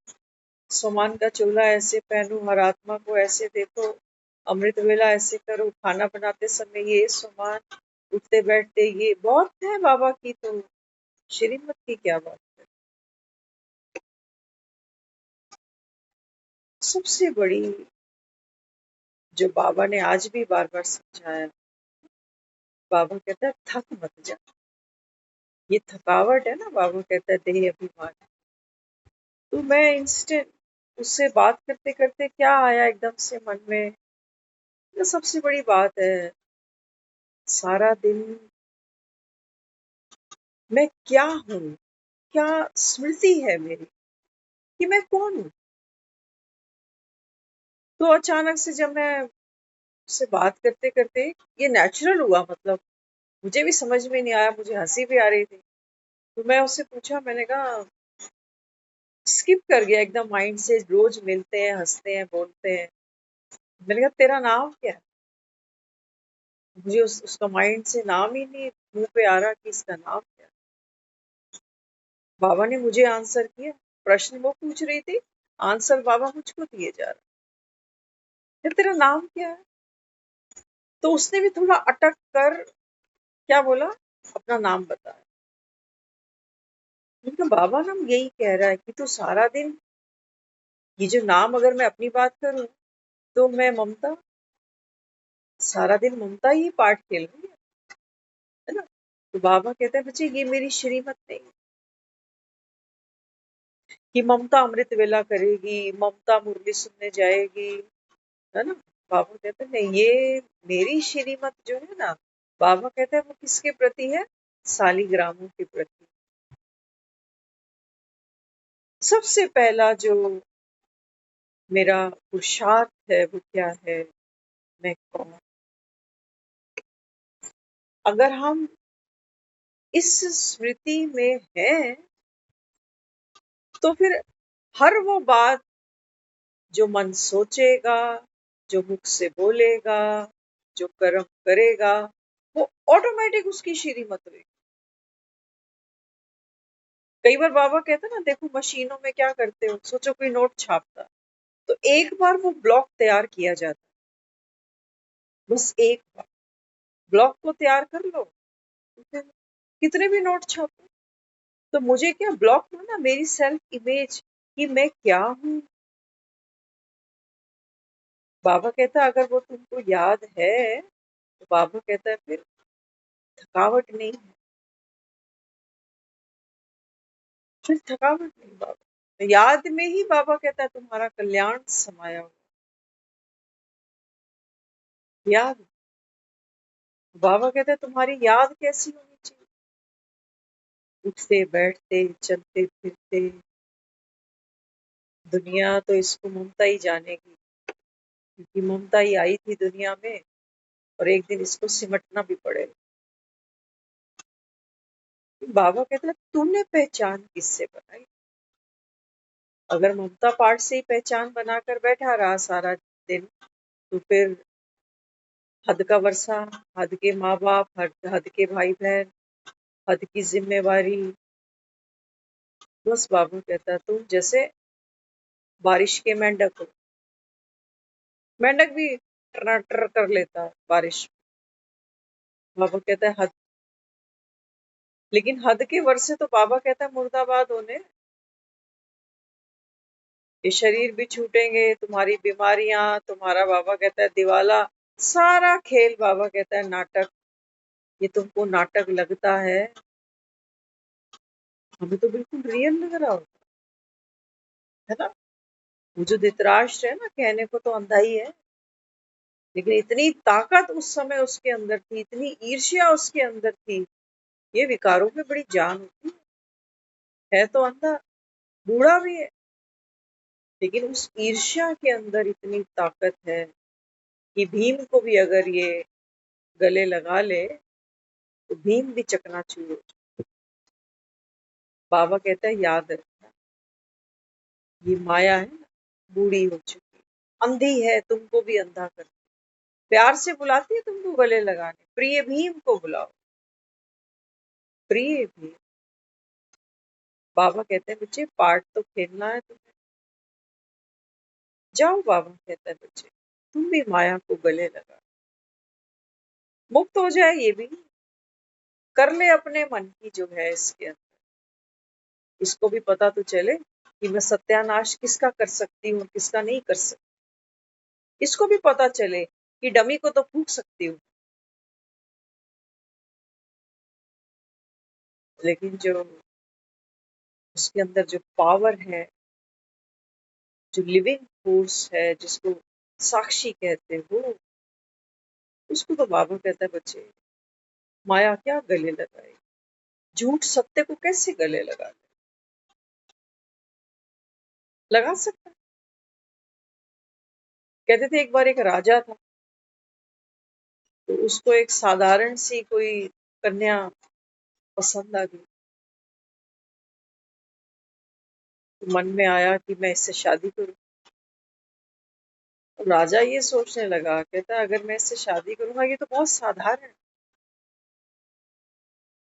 सोमान का चोला ऐसे पहनो, हर आत्मा को ऐसे देखो, अमृत वेला ऐसे करो, खाना बनाते समय ये सोमान, उठते बैठते ये, बहुत है बाबा की। तो श्रीमत की क्या बात है। सबसे बड़ी जो बाबा ने आज भी बार बार समझाया, बाबा कहता है थक मत जा। ये थकावट है ना, बाबा कहता है देह अभिमान। तो मैं इंस्टेंट उससे बात करते करते क्या आया एकदम से मन में, तो सबसे बड़ी बात है, सारा दिन मैं क्या हूँ, क्या स्मृति है मेरी कि मैं कौन हूँ। तो अचानक से जब मैं उससे बात करते करते, ये नेचुरल हुआ, मतलब मुझे भी समझ में नहीं आया, मुझे हंसी भी आ रही थी। तो मैं उससे पूछा, मैंने कहा, स्किप कर गया एकदम माइंड से, रोज मिलते हैं, हंसते हैं, बोलते हैं। मैंने कहा तेरा नाम क्या है। मुझे उसका माइंड से नाम ही नहीं मुंह पे आ रहा कि इसका नाम क्या है। बाबा ने मुझे आंसर किया, प्रश्न वो पूछ रही थी, आंसर बाबा मुझको दिए जा रहा है, तेरा नाम क्या है। तो उसने भी थोड़ा अटक कर क्या बोला, अपना नाम बताया। लेकिन बाबा ना यही कह रहा है कि तू सारा दिन, ये जो नाम, अगर मैं अपनी बात करूं तो मैं ममता, सारा दिन ममता ही पाठ खेल रही है ना। तो बाबा कहते हैं बच्चे, ये मेरी श्रीमत नहीं कि ममता अमृत वेला करेगी, ममता मुरली सुनने जाएगी, है ना। बाबा कहते हैं नहीं, ये मेरी श्रीमत जो है ना, बाबा कहते हैं वो किसके प्रति है, सालिग्रामों के प्रति। सबसे पहला जो मेरा पुरुषार्थ है वो क्या है, मैं कौन। अगर हम इस स्मृति में हैं, तो फिर हर वो बात जो मन सोचेगा, जो मुख से बोलेगा, जो कर्म करेगा, वो ऑटोमेटिक उसकी श्रीमत होगी। कई बार बाबा कहते हैं ना, देखो मशीनों में क्या करते हो, सोचो कोई नोट छापता, तो एक बार वो ब्लॉक तैयार किया जाता है, बस एक बार ब्लॉक को तैयार कर लो, तो फिर कितने भी नोट छापो। तो मुझे क्या ब्लॉक हो ना, मेरी सेल्फ इमेज कि मैं क्या हूँ। बाबा कहता है अगर वो तुमको याद है, तो बाबा कहता है फिर थकावट नहीं है, फिर थकावट नहीं। बाबा याद में ही, बाबा कहता है तुम्हारा कल्याण समाया हो। याद, बाबा कहता है तुम्हारी याद कैसी होनी चाहिए, उठते बैठते चलते फिरते, दुनिया तो इसको ममता ही जानेगी, क्योंकि ममता ही आई थी दुनिया में और एक दिन इसको सिमटना भी पड़ेगा। बाबा कहते हैं तूने पहचान किससे बनाई? अगर ममता पाठ से ही पहचान बनाकर बैठा रहा सारा दिन, तो फिर हद का वर्षा, हद के माँ बाप, हद के भाई बहन, हद की जिम्मेवारी। बस बाबा कहता तुम जैसे बारिश के मेंढक हो। मेंढक भी टर कर लेता है बारिश। बाबा कहता है हद, लेकिन हद के वर्षे तो बाबा कहता है मुर्दाबाद होने। ये शरीर भी छूटेंगे, तुम्हारी बीमारियां, तुम्हारा बाबा कहता है दिवाला, सारा खेल बाबा कहता है नाटक। ये तुमको नाटक लगता है, हमें तो बिल्कुल रियल लग रहा होता है ना। वो जो धृतराष्ट्र है ना, कहने को तो अंधा ही है, लेकिन इतनी ताकत उस समय उसके अंदर थी, इतनी ईर्ष्या उसके अंदर थी। ये विकारों में बड़ी जान होती है तो अंधा, बूढ़ा भी है, लेकिन उस ईर्ष्या के अंदर इतनी ताकत है कि भीम को भी अगर ये गले लगा ले तो भीम भी चकनाचूर हो जाए। बाबा कहता है याद रखना, ये माया है ना, बूढ़ी हो चुकी, अंधी है, तुमको भी अंधा कर, प्यार से बुलाती है तुमको गले लगाने, प्रिय भीम को बुलाओ, प्रिय भीम। बाबा कहते हैं बच्चे पार्ट तो खेलना है तुम्हें, जाओ। बाबा कहता है बच्चे तुम भी माया को गले लगा, मुक्त हो जाए ये भी, कर ले अपने मन की जो है इसके अंदर। इसको भी पता तो चले कि मैं सत्यानाश किसका कर सकती हूँ, किसका नहीं कर सकती। इसको भी पता चले कि डमी को तो फूंक सकती हूँ, लेकिन जो उसके अंदर जो पावर है, जो लिविंग फोर्स है, जिसको साक्षी कहते हैं, वो उसको तो बाबा कहता है बच्चे माया क्या गले लगाए, झूठ सत्य को कैसे गले लगा सकता है। कहते थे एक बार एक राजा था, तो उसको एक साधारण सी कोई कन्या पसंद आ गई। तो मन में आया कि मैं इससे शादी करूं। तो राजा ये सोचने लगा, कहता अगर मैं इससे शादी करूंगा, ये तो बहुत साधारण,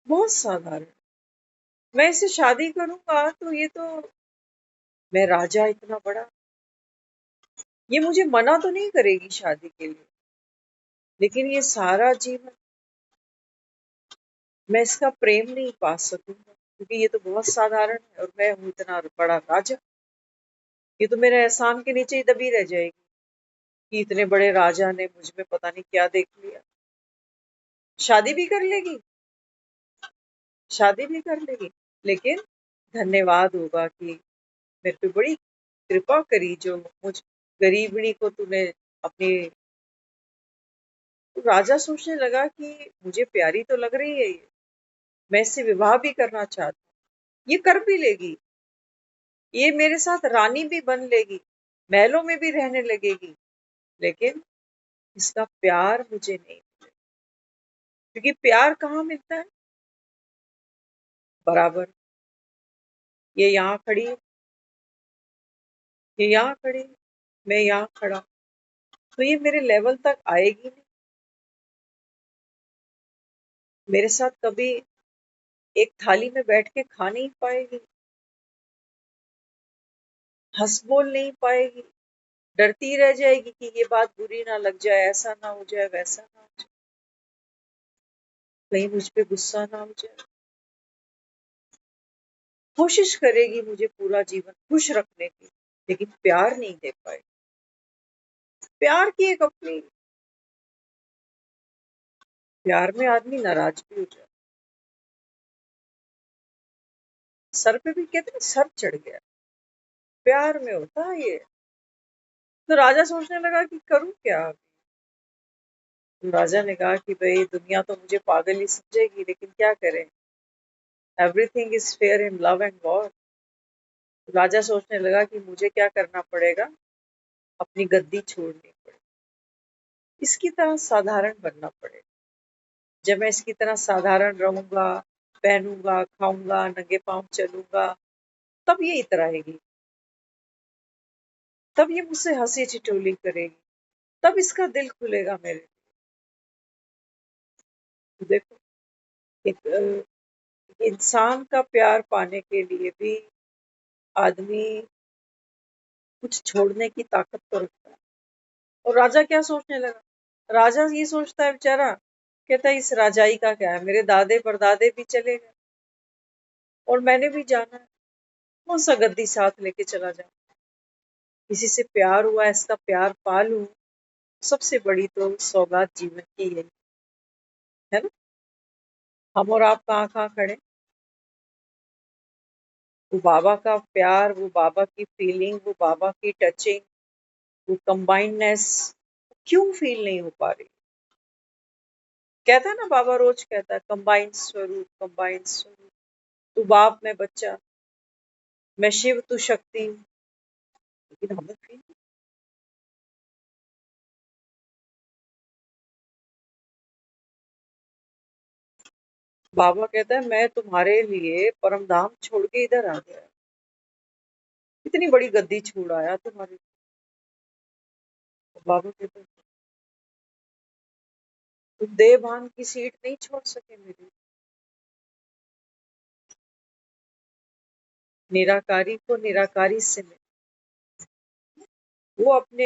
बहुत साधारण, मैं इससे शादी करूंगा तो ये तो, मैं राजा इतना बड़ा, ये मुझे मना तो नहीं करेगी शादी के लिए, लेकिन ये सारा जीवन मैं इसका प्रेम नहीं पा सकूंगा, क्योंकि ये तो बहुत साधारण है और मैं हूं इतना बड़ा राजा। ये तो मेरे एहसान के नीचे ही दबी रह जाएगी कि इतने बड़े राजा ने मुझ में पता नहीं क्या देख लिया। शादी भी कर लेगी, शादी भी कर लेगी, लेकिन धन्यवाद होगा कि मेरे पे बड़ी कृपा करी, जो मुझ गरीबणी को तूने अपनी। तो राजा सोचने लगा कि मुझे प्यारी तो लग रही है ये, मैं इससे विवाह भी करना चाहता हूँ, ये कर भी लेगी, ये मेरे साथ रानी भी बन लेगी, महलों में भी रहने लगेगी, लेकिन इसका प्यार मुझे नहीं मिलेगा। क्योंकि प्यार कहाँ मिलता है? बराबर, ये यहाँ खड़ी है, ये यहाँ खड़ी है, मैं यहाँ खड़ा, तो ये मेरे लेवल तक आएगी नहीं, मेरे साथ कभी एक थाली में बैठ के खा नहीं पाएगी, हंस बोल नहीं पाएगी, डरती रह जाएगी कि ये बात बुरी ना लग जाए, ऐसा ना हो जाए, वैसा ना हो जाए, कहीं मुझ पे गुस्सा ना हो जाए। कोशिश करेगी मुझे पूरा जीवन खुश रखने की, लेकिन प्यार नहीं दे पाएगी। प्यार की एक अपनी, प्यार में आदमी नाराज भी हो जाए, सर पे भी कहते हैं सर चढ़ गया, प्यार में होता है ये। तो राजा सोचने लगा कि करूं क्या। तो राजा ने कहा कि भाई दुनिया तो मुझे पागल ही समझेगी, लेकिन क्या करें, everything is fair in love and war. राजा सोचने लगा कि मुझे क्या करना पड़ेगा, अपनी गद्दी छोड़नी पड़ेगी, इसकी तरह साधारण बनना पड़ेगा। जब मैं इसकी तरह साधारण रहूंगा, पहनूंगा, खाऊंगा, नंगे पांव चलूंगा, तब ये इतराएगी, तब ये मुझसे हंसी ठिठोली करेगी, तब इसका दिल खुलेगा मेरे लिए। देखो, एक इंसान का प्यार पाने के लिए भी आदमी कुछ छोड़ने की ताकत तो रखता है। और राजा क्या सोचने लगा, राजा ये सोचता है बेचारा, कहता है इस राजाई का क्या है, मेरे दादे परदादे भी चले गए और मैंने भी जाना है, कौन सा गद्दी साथ लेके चला जाऊं। किसी से प्यार हुआ, इसका प्यार पा लूं, सबसे बड़ी तो सौगात जीवन की है ना। हम और आप कहाँ कहाँ खड़े, वो बाबा का प्यार, वो बाबा की फीलिंग, वो बाबा की टचिंग, वो कंबाइंडनेस क्यों फील नहीं हो पा रही। कहता है ना, बाबा रोज कहता है, कंबाइंड स्वरूप, कंबाइंड स्वरूप, तू बाप मैं बच्चा, मैं शिव तू शक्ति, लेकिन हमें फील। बाबा कहता है मैं तुम्हारे लिए परम धाम छोड़ के इधर आ गया, इतनी बड़ी गद्दी छोड़ आया तुम्हारे। बाबा कहते हैं तुम देवभान की सीट नहीं छोड़ सके मेरी। निराकारी को निराकारी से मिल, वो अपने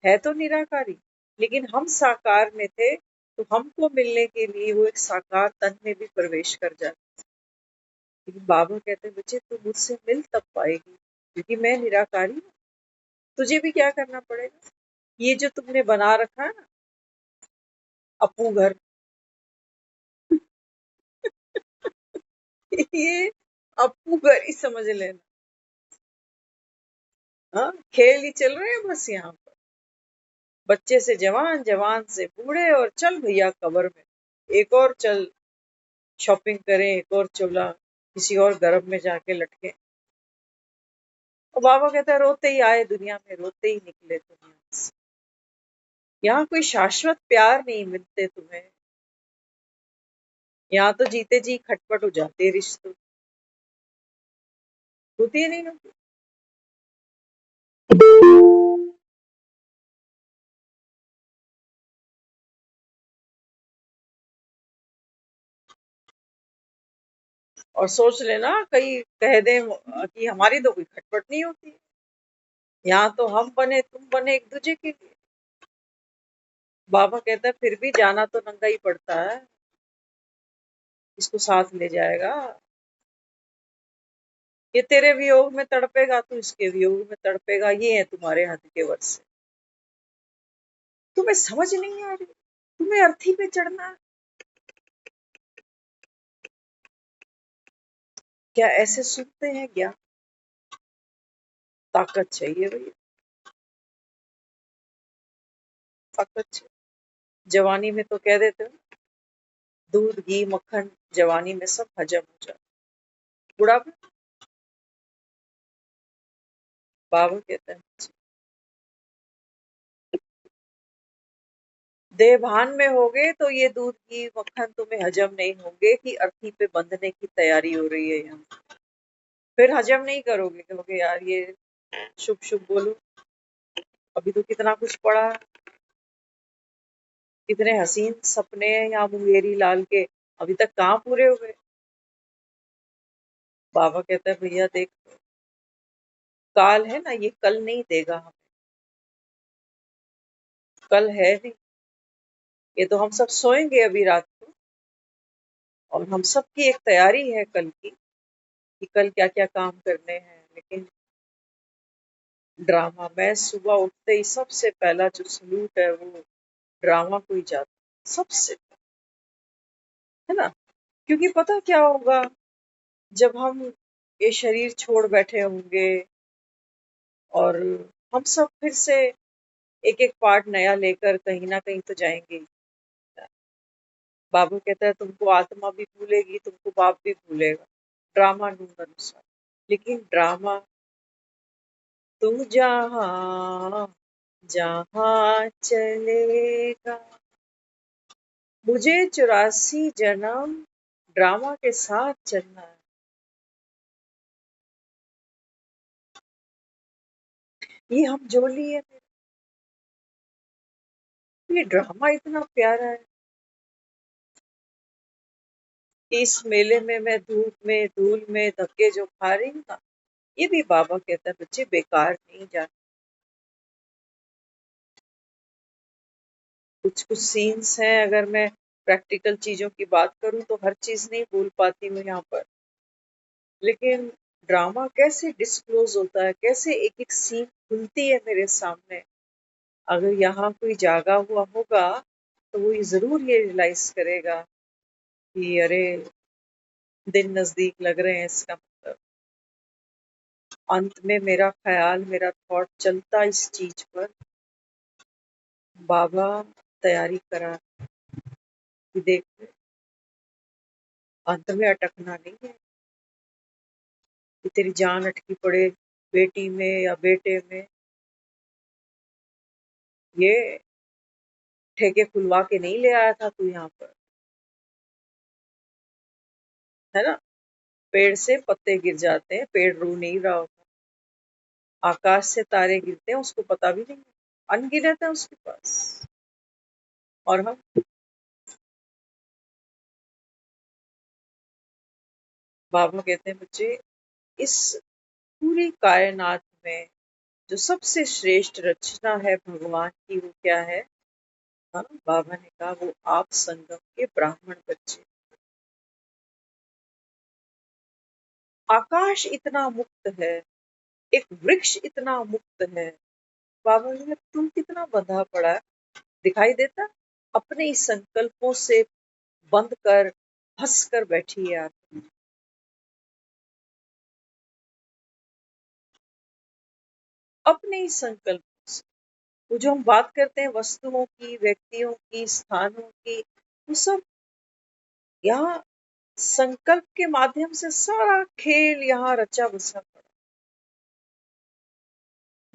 है तो निराकारी, लेकिन हम साकार में थे, तो हमको मिलने के लिए वो एक साकार तन में भी प्रवेश कर जाता। लेकिन बाबा कहते हैं बच्चे तू मुझसे मिल तब पाएगी, क्योंकि मैं निराकारी हूँ। तुझे भी क्या करना पड़ेगा, ये जो तुमने बना रखा है ना अपू घर, ये अपू घर ही समझ लेना। हाँ, खेल ही चल रहे हैं बस यहाँ पर, बच्चे से जवान, जवान से बूढ़े, और चल भैया कब्र में, एक और चल शॉपिंग करें, एक और चोला किसी और गर्भ में जाके लटके। और बाबा कहता है रोते ही आए दुनिया में, रोते ही निकले दुनिया से। यहाँ कोई शाश्वत प्यार नहीं मिलते तुम्हें, यहाँ तो जीते जी खटपट हो जाते रिश्तों, होती है नहीं होती। और सोच लेना कहीं कह दे कि हमारी तो कोई खटपट नहीं होती, यहाँ तो हम बने तुम बने एक दूसरे के लिए। बाबा कहता है फिर भी जाना तो नंगा ही पड़ता है, इसको साथ ले जाएगा। ये तेरे वियोग में तड़पेगा, तू इसके वियोग में तड़पेगा, ये है तुम्हारे हाथ के वर्ष। तुम्हें समझ नहीं आ रही, तुम्हें अर्थी पे चढ़ना है। क्या ऐसे सुनते हैं क्या, ताकत चाहिए भैया, ताकत चाहिए। जवानी में तो कह देते हो दूध घी मक्खन, जवानी में सब हजम हो जाता, बुढ़ापे बाबा कहता है देवभान में होगे तो ये दूध घी मक्खन तुम्हें हजम नहीं होंगे, कि अर्थी पे बंधने की तैयारी हो रही है यहाँ, फिर हजम नहीं करोगे, कहोगे यार ये शुभ शुभ बोलो, अभी तो कितना कुछ पड़ा, कितने हसीन सपने हैं यहाँ मुंगेरी लाल के, अभी तक कहाँ पूरे हुए। बाबा कहता है भैया देख, काल है ना, ये कल नहीं देगा हमें, कल है नहीं, ये तो हम सब सोएंगे अभी रात को, और हम सब की एक तैयारी है कल की, कि कल क्या क्या काम करने हैं। लेकिन ड्रामा, मैं सुबह उठते ही सबसे पहला जो सलूट है वो ड्रामा को ही जाता है, सबसे, है ना। क्योंकि पता क्या होगा, जब हम ये शरीर छोड़ बैठे होंगे और हम सब फिर से एक एक पार्ट नया लेकर कहीं ना कहीं तो जाएंगे ही। बाबू कहता है तुमको आत्मा भी भूलेगी, तुमको बाप भी भूलेगा, ड्रामा नून अनुसार। लेकिन ड्रामा तू जहाँ जहाँ चलेगा, मुझे 84 जन्म ड्रामा के साथ चलना है। ये हम जो लिए, ये ड्रामा इतना प्यारा है। इस मेले में मैं धूप में धूल में धक्के जो खा रही हूँ ना, ये भी बाबा कहता है बच्चे बेकार नहीं जाना। कुछ कुछ सीन्स हैं, अगर मैं प्रैक्टिकल चीजों की बात करूं तो हर चीज नहीं भूल पाती हूँ यहाँ पर, लेकिन ड्रामा कैसे डिस्क्लोज होता है, कैसे एक एक सीन खुलती है मेरे सामने। अगर यहाँ कोई जागा हुआ होगा तो वो ये जरूर ये रियलाइज करेगा कि अरे दिन नजदीक लग रहे हैं, इसका मतलब। अंत में मेरा ख्याल, मेरा थॉट चलता इस चीज पर, बाबा तैयारी करा कि देख अंत में अटकना नहीं है, कि तेरी जान अटकी पड़े बेटी में या बेटे में। ये ठेके खुलवा के नहीं ले आया था तू यहाँ पर, है ना। पेड़ से पत्ते गिर जाते हैं, पेड़ रू नहीं रहा होता। आकाश से तारे गिरते हैं, उसको पता भी नहीं है, अनगिनत है उसके पास। और हम बाबा कहते हैं बच्चे, इस पूरी कायनात में जो सबसे श्रेष्ठ रचना है भगवान की, वो क्या है? हाँ, बाबा ने कहा वो आप संगम के ब्राह्मण बच्चे। आकाश इतना मुक्त है, एक वृक्ष इतना मुक्त है, बाबा ने कहा तुम कितना बंधा पड़ा है, दिखाई देता? अपने ही संकल्पों से बंद कर हंस कर बैठी है आप। अपने ही संकल्प से, वो जो हम बात करते हैं वस्तुओं की, व्यक्तियों की, स्थानों की, वो सब यहाँ संकल्प के माध्यम से सारा खेल यहाँ रचा बसा पड़ा।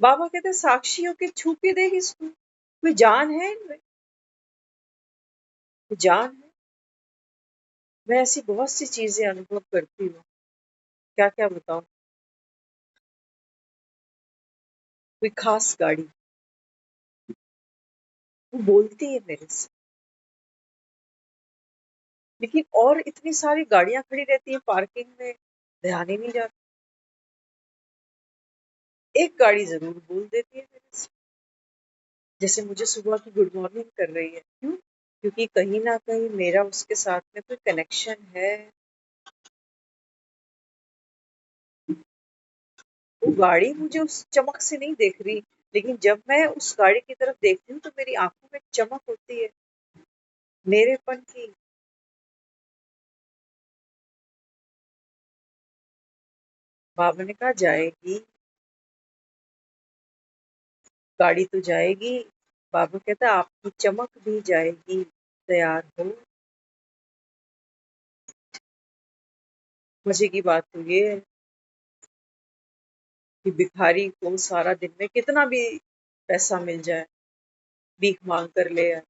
बाबा कहते हैं साक्षियों के छू के देख इसको, कोई जान है इनमें? कोई जान है? मैं ऐसी बहुत सी चीजें अनुभव करती हूँ, क्या क्या बताऊं। कोई खास गाड़ी, वो बोलती है मेरे से, लेकिन और इतनी सारी गाड़ियां खड़ी रहती हैं पार्किंग में, ध्यान ही नहीं जाता। एक गाड़ी जरूर बोल देती है मेरे से, जैसे मुझे सुबह की गुड मॉर्निंग कर रही है। क्यों? क्योंकि कहीं ना कहीं मेरा उसके साथ में कोई कनेक्शन है। वो गाड़ी मुझे उस चमक से नहीं देख रही, लेकिन जब मैं उस गाड़ी की तरफ देखती हूँ तो मेरी आंखों में चमक होती है, मेरेपन की। बाबा ने कहा जाएगी, गाड़ी तो जाएगी। बाबा कहता आपकी चमक भी जाएगी, तैयार हो। मजे की बात तो ये है कि भिखारी को सारा दिन में कितना भी पैसा मिल जाए, भीख मांग कर ले आए,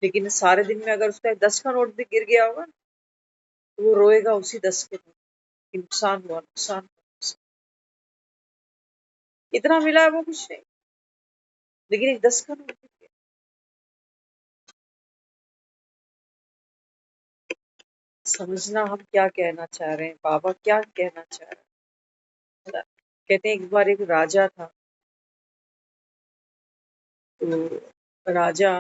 लेकिन सारे दिन में अगर उसका 10 का नोट भी गिर गया होगा ना, तो वो रोएगा उसी 10 के नोट कि नुकसान हुआ, नुकसान हुआ। इतना मिला है वो कुछ नहीं, लेकिन एक 10 का नोट गिर गया। समझना हम क्या कहना चाह रहे हैं, बाबा क्या कहना चाह रहे हैं। कहते हैं एक बार एक राजा था, तो राजा,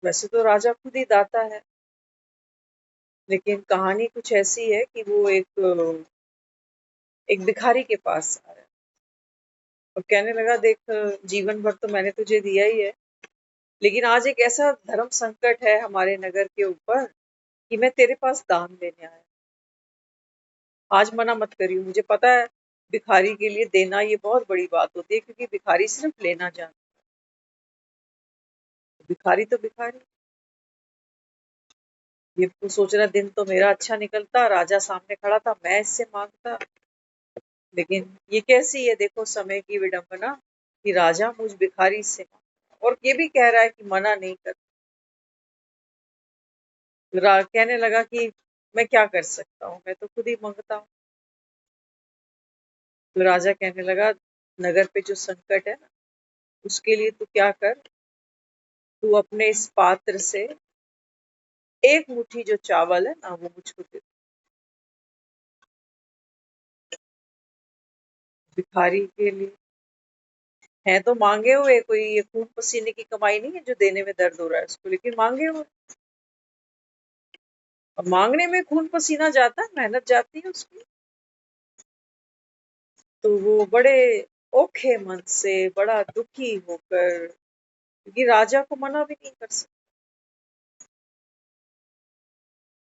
वैसे तो राजा खुद ही दाता है, लेकिन कहानी कुछ ऐसी है कि वो एक भिखारी के पास आया और कहने लगा देख, जीवन भर तो मैंने तुझे दिया ही है, लेकिन आज एक ऐसा धर्म संकट है हमारे नगर के ऊपर कि मैं तेरे पास दान देने आया। आज मना मत करियो, मुझे पता है भिखारी के लिए देना ये बहुत बड़ी बात होती है, क्योंकि भिखारी सिर्फ लेना जानता है। भिखारी तो भिखारी, ये तो सोच रहा दिन तो मेरा अच्छा निकलता, राजा सामने खड़ा था, मैं इससे मांगता। लेकिन ये कैसी है, देखो समय की विडंबना, कि राजा मुझ भिखारी से और ये भी कह रहा है कि मना नहीं कर। कहने लगा कि मैं क्या कर सकता हूँ, मैं तो खुद ही मांगता हूँ। तो राजा कहने लगा, नगर पे जो संकट है ना, उसके लिए तू क्या कर, तू अपने इस पात्र से एक मुट्ठी जो चावल है ना, वो मुझको दे। भिखारी के लिए है तो मांगे हुए, कोई ये खून पसीने की कमाई नहीं है जो देने में दर्द हो रहा है उसको, लेकिन मांगे हुए। अब मांगने में खून पसीना जाता है, मेहनत जाती है उसकी। तो वो बड़े ओखे मन से, बड़ा दुखी होकर, क्योंकि राजा को मना भी नहीं कर सकते,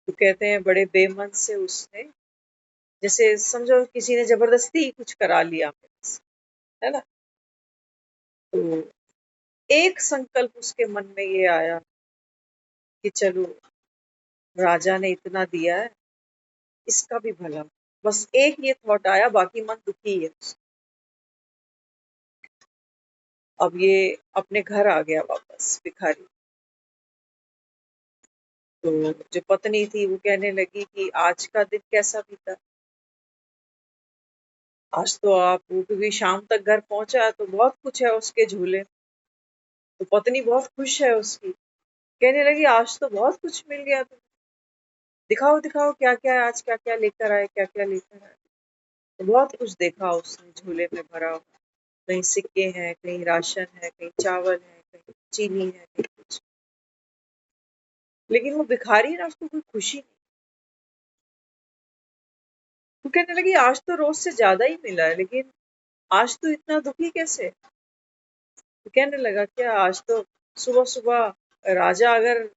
तो कहते हैं बड़े बेमन से उसने, जैसे समझो किसी ने जबरदस्ती कुछ करा लिया मेरे से, है ना। तो एक संकल्प उसके मन में ये आया कि चलो, राजा ने इतना दिया है, इसका भी भला। बस एक ये थॉट आया, बाकी मन दुखी है। अब ये अपने घर आ गया वापस भिखारी। तो जो पत्नी थी वो कहने लगी कि आज का दिन कैसा बीता। आज तो आप, क्योंकि शाम तक घर पहुंचा तो बहुत कुछ है उसके झूले। तो पत्नी बहुत खुश है उसकी, कहने लगी आज तो बहुत कुछ मिल गया तुम्हें, दिखाओ दिखाओ क्या क्या है आज, क्या क्या लेकर आए, क्या क्या लेकर आए। तो बहुत कुछ देखा उसने झूले में भरा हुआ, कहीं सिक्के हैं, कहीं राशन है, कहीं चावल है, कहीं चीनी है, कहीं कुछ। लेकिन वो भिखारी ना, उसको कोई खुशी नहीं। वो कहने लगी आज तो रोज से ज्यादा ही मिला है, लेकिन आज तो इतना दुखी कैसे। तो कहने लगा क्या, आज तो सुबह सुबह राजा अगर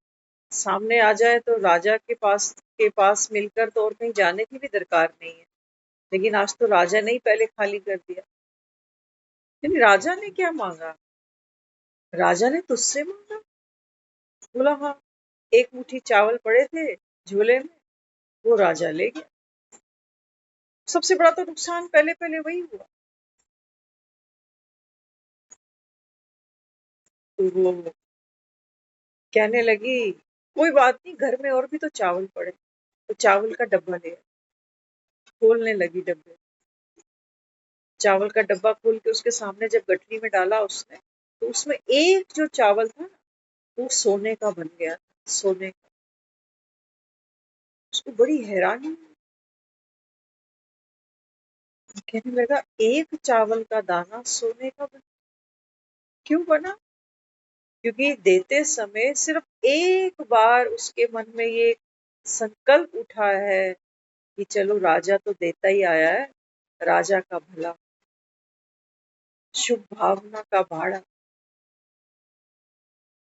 सामने आ जाए तो राजा के पास मिलकर तो और कहीं जाने की भी दरकार नहीं है, लेकिन आज तो राजा ने ही पहले खाली कर दिया। यानी राजा ने क्या मांगा, राजा ने तुझसे मांगा। बोला हाँ, एक मुट्ठी चावल पड़े थे झोले में, वो राजा ले गया। सबसे बड़ा तो नुकसान पहले पहले वही हुआ। तो वो कहने लगी कोई बात नहीं, घर में और भी तो चावल पड़े। तो चावल का डब्बा ले आया, खोलने लगी डब्बे। चावल का डब्बा खोल के उसके सामने जब गठरी में डाला उसने, तो उसमें एक जो चावल था ना, वो सोने का बन गया था, सोने का। उसको बड़ी हैरानी हुई। कहने लगा एक चावल का दाना सोने का बना, क्यों बना। क्योंकि देते समय सिर्फ एक बार उसके मन में ये संकल्प उठा है कि चलो राजा तो देता ही आया है, राजा का भला, शुभ भावना का भाड़ा।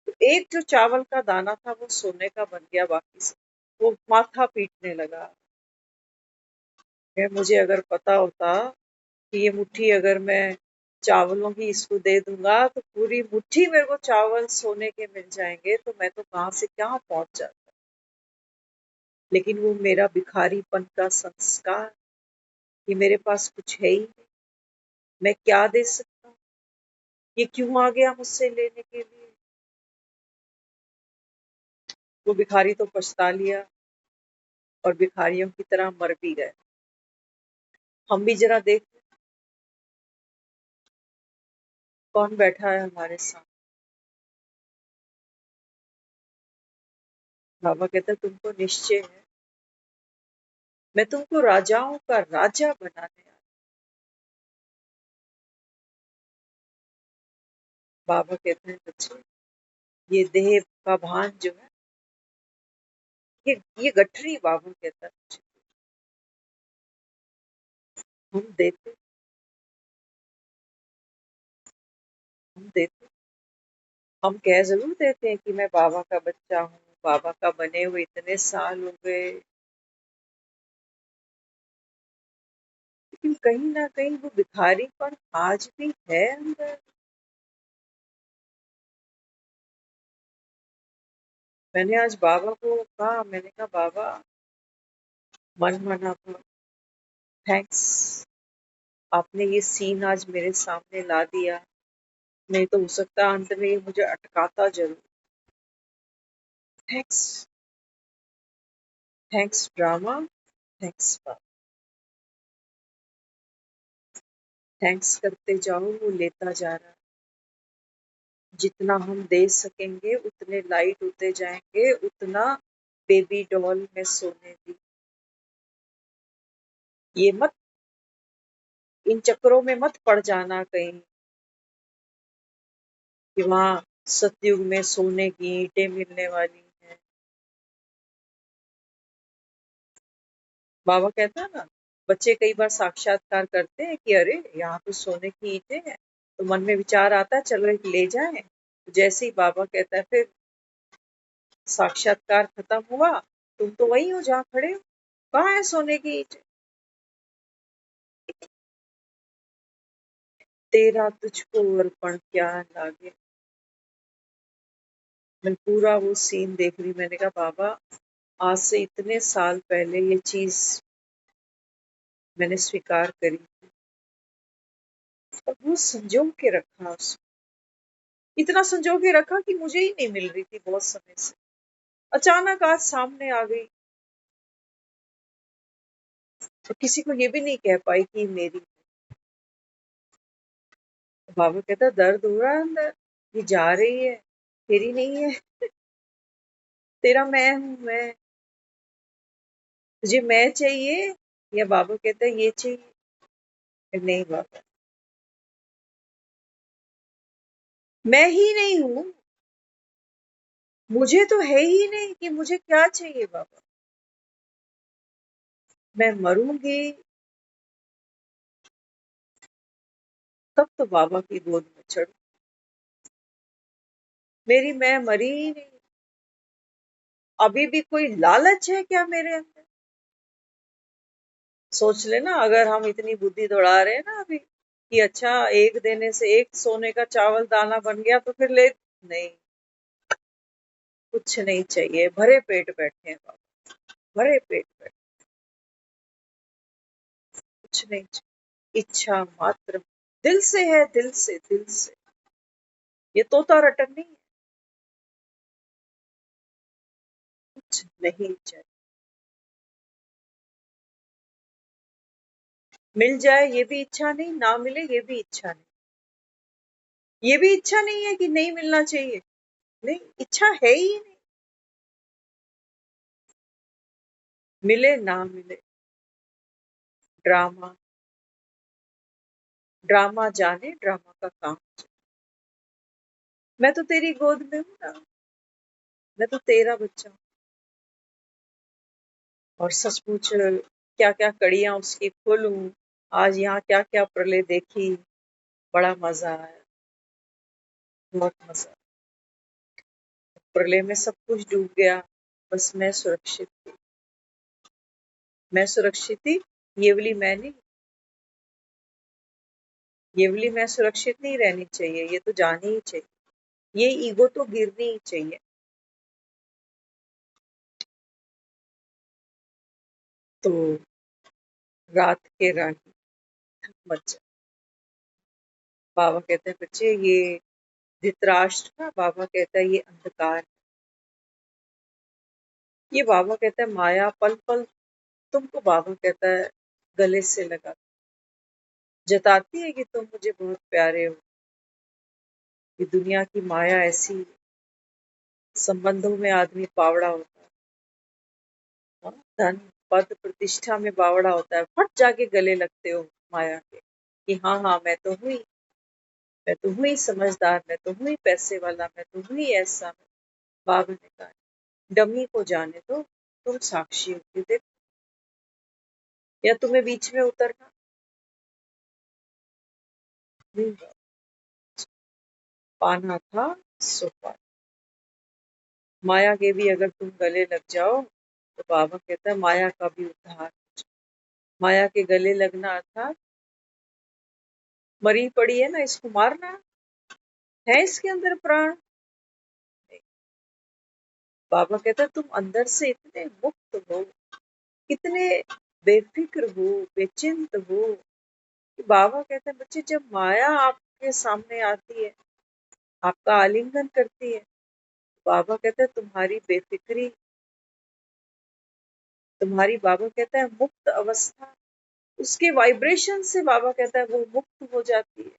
तो एक जो चावल का दाना था वो सोने का बन गया, बाकी से वो माथा पीटने लगा। मुझे अगर पता होता कि ये मुट्ठी अगर मैं चावलों की इसको दे दूंगा तो पूरी मुट्ठी मेरे को चावल सोने के मिल जाएंगे, तो मैं तो कहाँ से कहाँ पहुंच जाता। लेकिन वो मेरा भिखारीपन का संस्कार, कि मेरे पास कुछ है ही नहीं, मैं क्या दे सकता हूँ, ये क्यों आ गया मुझसे लेने के लिए। वो भिखारी तो पछता लिया और भिखारियों की तरह मर भी गए। हम भी जरा देख, कौन बैठा है हमारे साथ। बाबा कहता तुमको निश्चय है, मैं तुमको राजाओं का राजा बनाने आया। बाबा कहते हैं बच्चे, ये देह का भान जो है, ये गठरी, बाबा कहता है मुझे, हम देते हम देते हम कह जरूर देते हैं कि मैं बाबा का बच्चा हूँ, बाबा का बने हुए इतने साल हो गए, लेकिन कहीं ना कहीं वो भिखारीपन आज भी है अंदर। मैंने आज बाबा को कहा, मैंने कहा बाबा, मन मना थैंक्स, आपने ये सीन आज मेरे सामने ला दिया, नहीं तो हो सकता है अंत में ये मुझे अटकाता जरूर। थैंक्स, थैंक्स ड्रामा, थैंक्स बाबा। थैंक्स करते जाओ, वो लेता जा रहा है। जितना हम दे सकेंगे उतने लाइट होते जाएंगे, उतना बेबी डॉल में सोने दी। ये मत, इन चक्करों में मत पड़ जाना कहीं कि वहां सतयुग में सोने की ईंटें मिलने वाली हैं। बाबा कहता है ना, बच्चे कई बार साक्षात्कार करते हैं कि अरे यहाँ तो सोने की ईंटें हैं, तो मन में विचार आता है चलो एक ले जाएं। जैसे ही बाबा कहता है फिर साक्षात्कार खत्म हुआ, तुम तो वही हो जहाँ खड़े हो, कहाँ है सोने की ईंटें? तेरा तुझको अर्पण क्या लागे। मैं पूरा वो सीन देख रही, मैंने कहा बाबा आज से इतने साल पहले ये चीज मैंने स्वीकार करी और वो संजो के रखा उसको, इतना संजो के रखा कि मुझे ही नहीं मिल रही थी बहुत समय से, अचानक आज सामने आ गई। तो किसी को ये भी नहीं कह पाई कि मेरी। बाबा कहता दर्द हो रहा है अंदर, ये जा रही है, तेरी नहीं है, तेरा मैं हूं मैं, तुझे मैं चाहिए या बाबा कहता है ये चाहिए? नहीं बाबा, मैं ही नहीं हूं, मुझे तो है ही नहीं कि मुझे क्या चाहिए बाबा। मैं मरूंगी तब तो बाबा की गोद में चढ़ू, मेरी मैं मरी ही नहीं। अभी भी कोई लालच है क्या मेरे अंदर? सोच लेना, अगर हम इतनी बुद्धि दौड़ा रहे हैं ना अभी कि अच्छा एक देने से एक सोने का चावल दाना बन गया तो फिर ले, नहीं, कुछ नहीं चाहिए, भरे पेट बैठे हैं बाबा, भरे पेट बैठे, कुछ नहीं चाहिए, इच्छा मात्र, दिल से है, दिल से, दिल से, ये तोता रटन नहीं है, कुछ नहीं चाहिए। मिल जाए ये भी इच्छा नहीं, ना मिले ये भी इच्छा नहीं, ये भी इच्छा नहीं है कि नहीं मिलना चाहिए, नहीं, इच्छा है ही नहीं। मिले ना मिले, ड्रामा, ड्रामा जाने ड्रामा का काम। मैं तो तेरी गोद में हूं ना, मैं तो तेरा बच्चा हूं। और सचमुच क्या क्या कड़ियां उसकी खोलूं, आज यहाँ क्या क्या प्रलय देखी, बड़ा मजा आया, बहुत मजा। प्रलय में सब कुछ डूब गया, बस मैं सुरक्षित थी, मैं सुरक्षित थी, ये वाली मैं नहीं, ये वाली मैं सुरक्षित नहीं रहनी चाहिए, ये तो जानी ही चाहिए, ये ईगो तो गिरनी ही चाहिए। तो रात के रानी मत जा। बाबा कहते हैं बच्चे ये धृतराष्ट्र ना, बाबा कहता है ये अंधकार, ये बाबा कहता है माया पल पल तुमको, बाबा कहता है गले से लगा, जताती है कि तुम मुझे बहुत प्यारे हो। ये दुनिया की माया ऐसी है, संबंधों में आदमी बावड़ा होता है, हाँ, धन पद प्रतिष्ठा में बावड़ा होता है, फट जाके गले लगते हो माया के कि हाँ हाँ मैं तो हुई, मैं तो हुई समझदार, मैं तो हुई पैसे वाला, मैं तो हुई ऐसा। बाबा ने कहा डमी को जाने दो, तुम साक्षी होके देखो, या तुम्हें बीच में उतरना नहीं हुआ। पाना था सो पाना, माया के भी अगर तुम गले लग जाओ तो बाबा कहता है माया का भी उद्धार। माया के गले लगना अर्थात मरी पड़ी है ना, इसको मारना है, इसके अंदर प्राण नहीं। बाबा कहता है तुम अंदर से इतने मुक्त हो, इतने बेफिक्र हो, बेचिंत हो, कि बाबा कहते हैं बच्चे जब माया आपके सामने आती है, आपका आलिंगन करती है, बाबा कहते हैं तुम्हारी बेफिक्री, तुम्हारी बाबा कहते हैं मुक्त अवस्था, उसके वाइब्रेशन से बाबा कहता है वो मुक्त हो जाती है।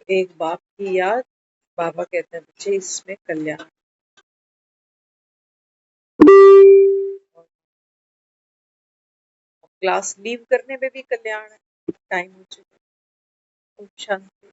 एक बाप की याद, बाबा कहते हैं बच्चे इसमें कल्याण, और क्लास लीव करने में भी कल्याण है। टाइम हो चुका है। ओम शांति।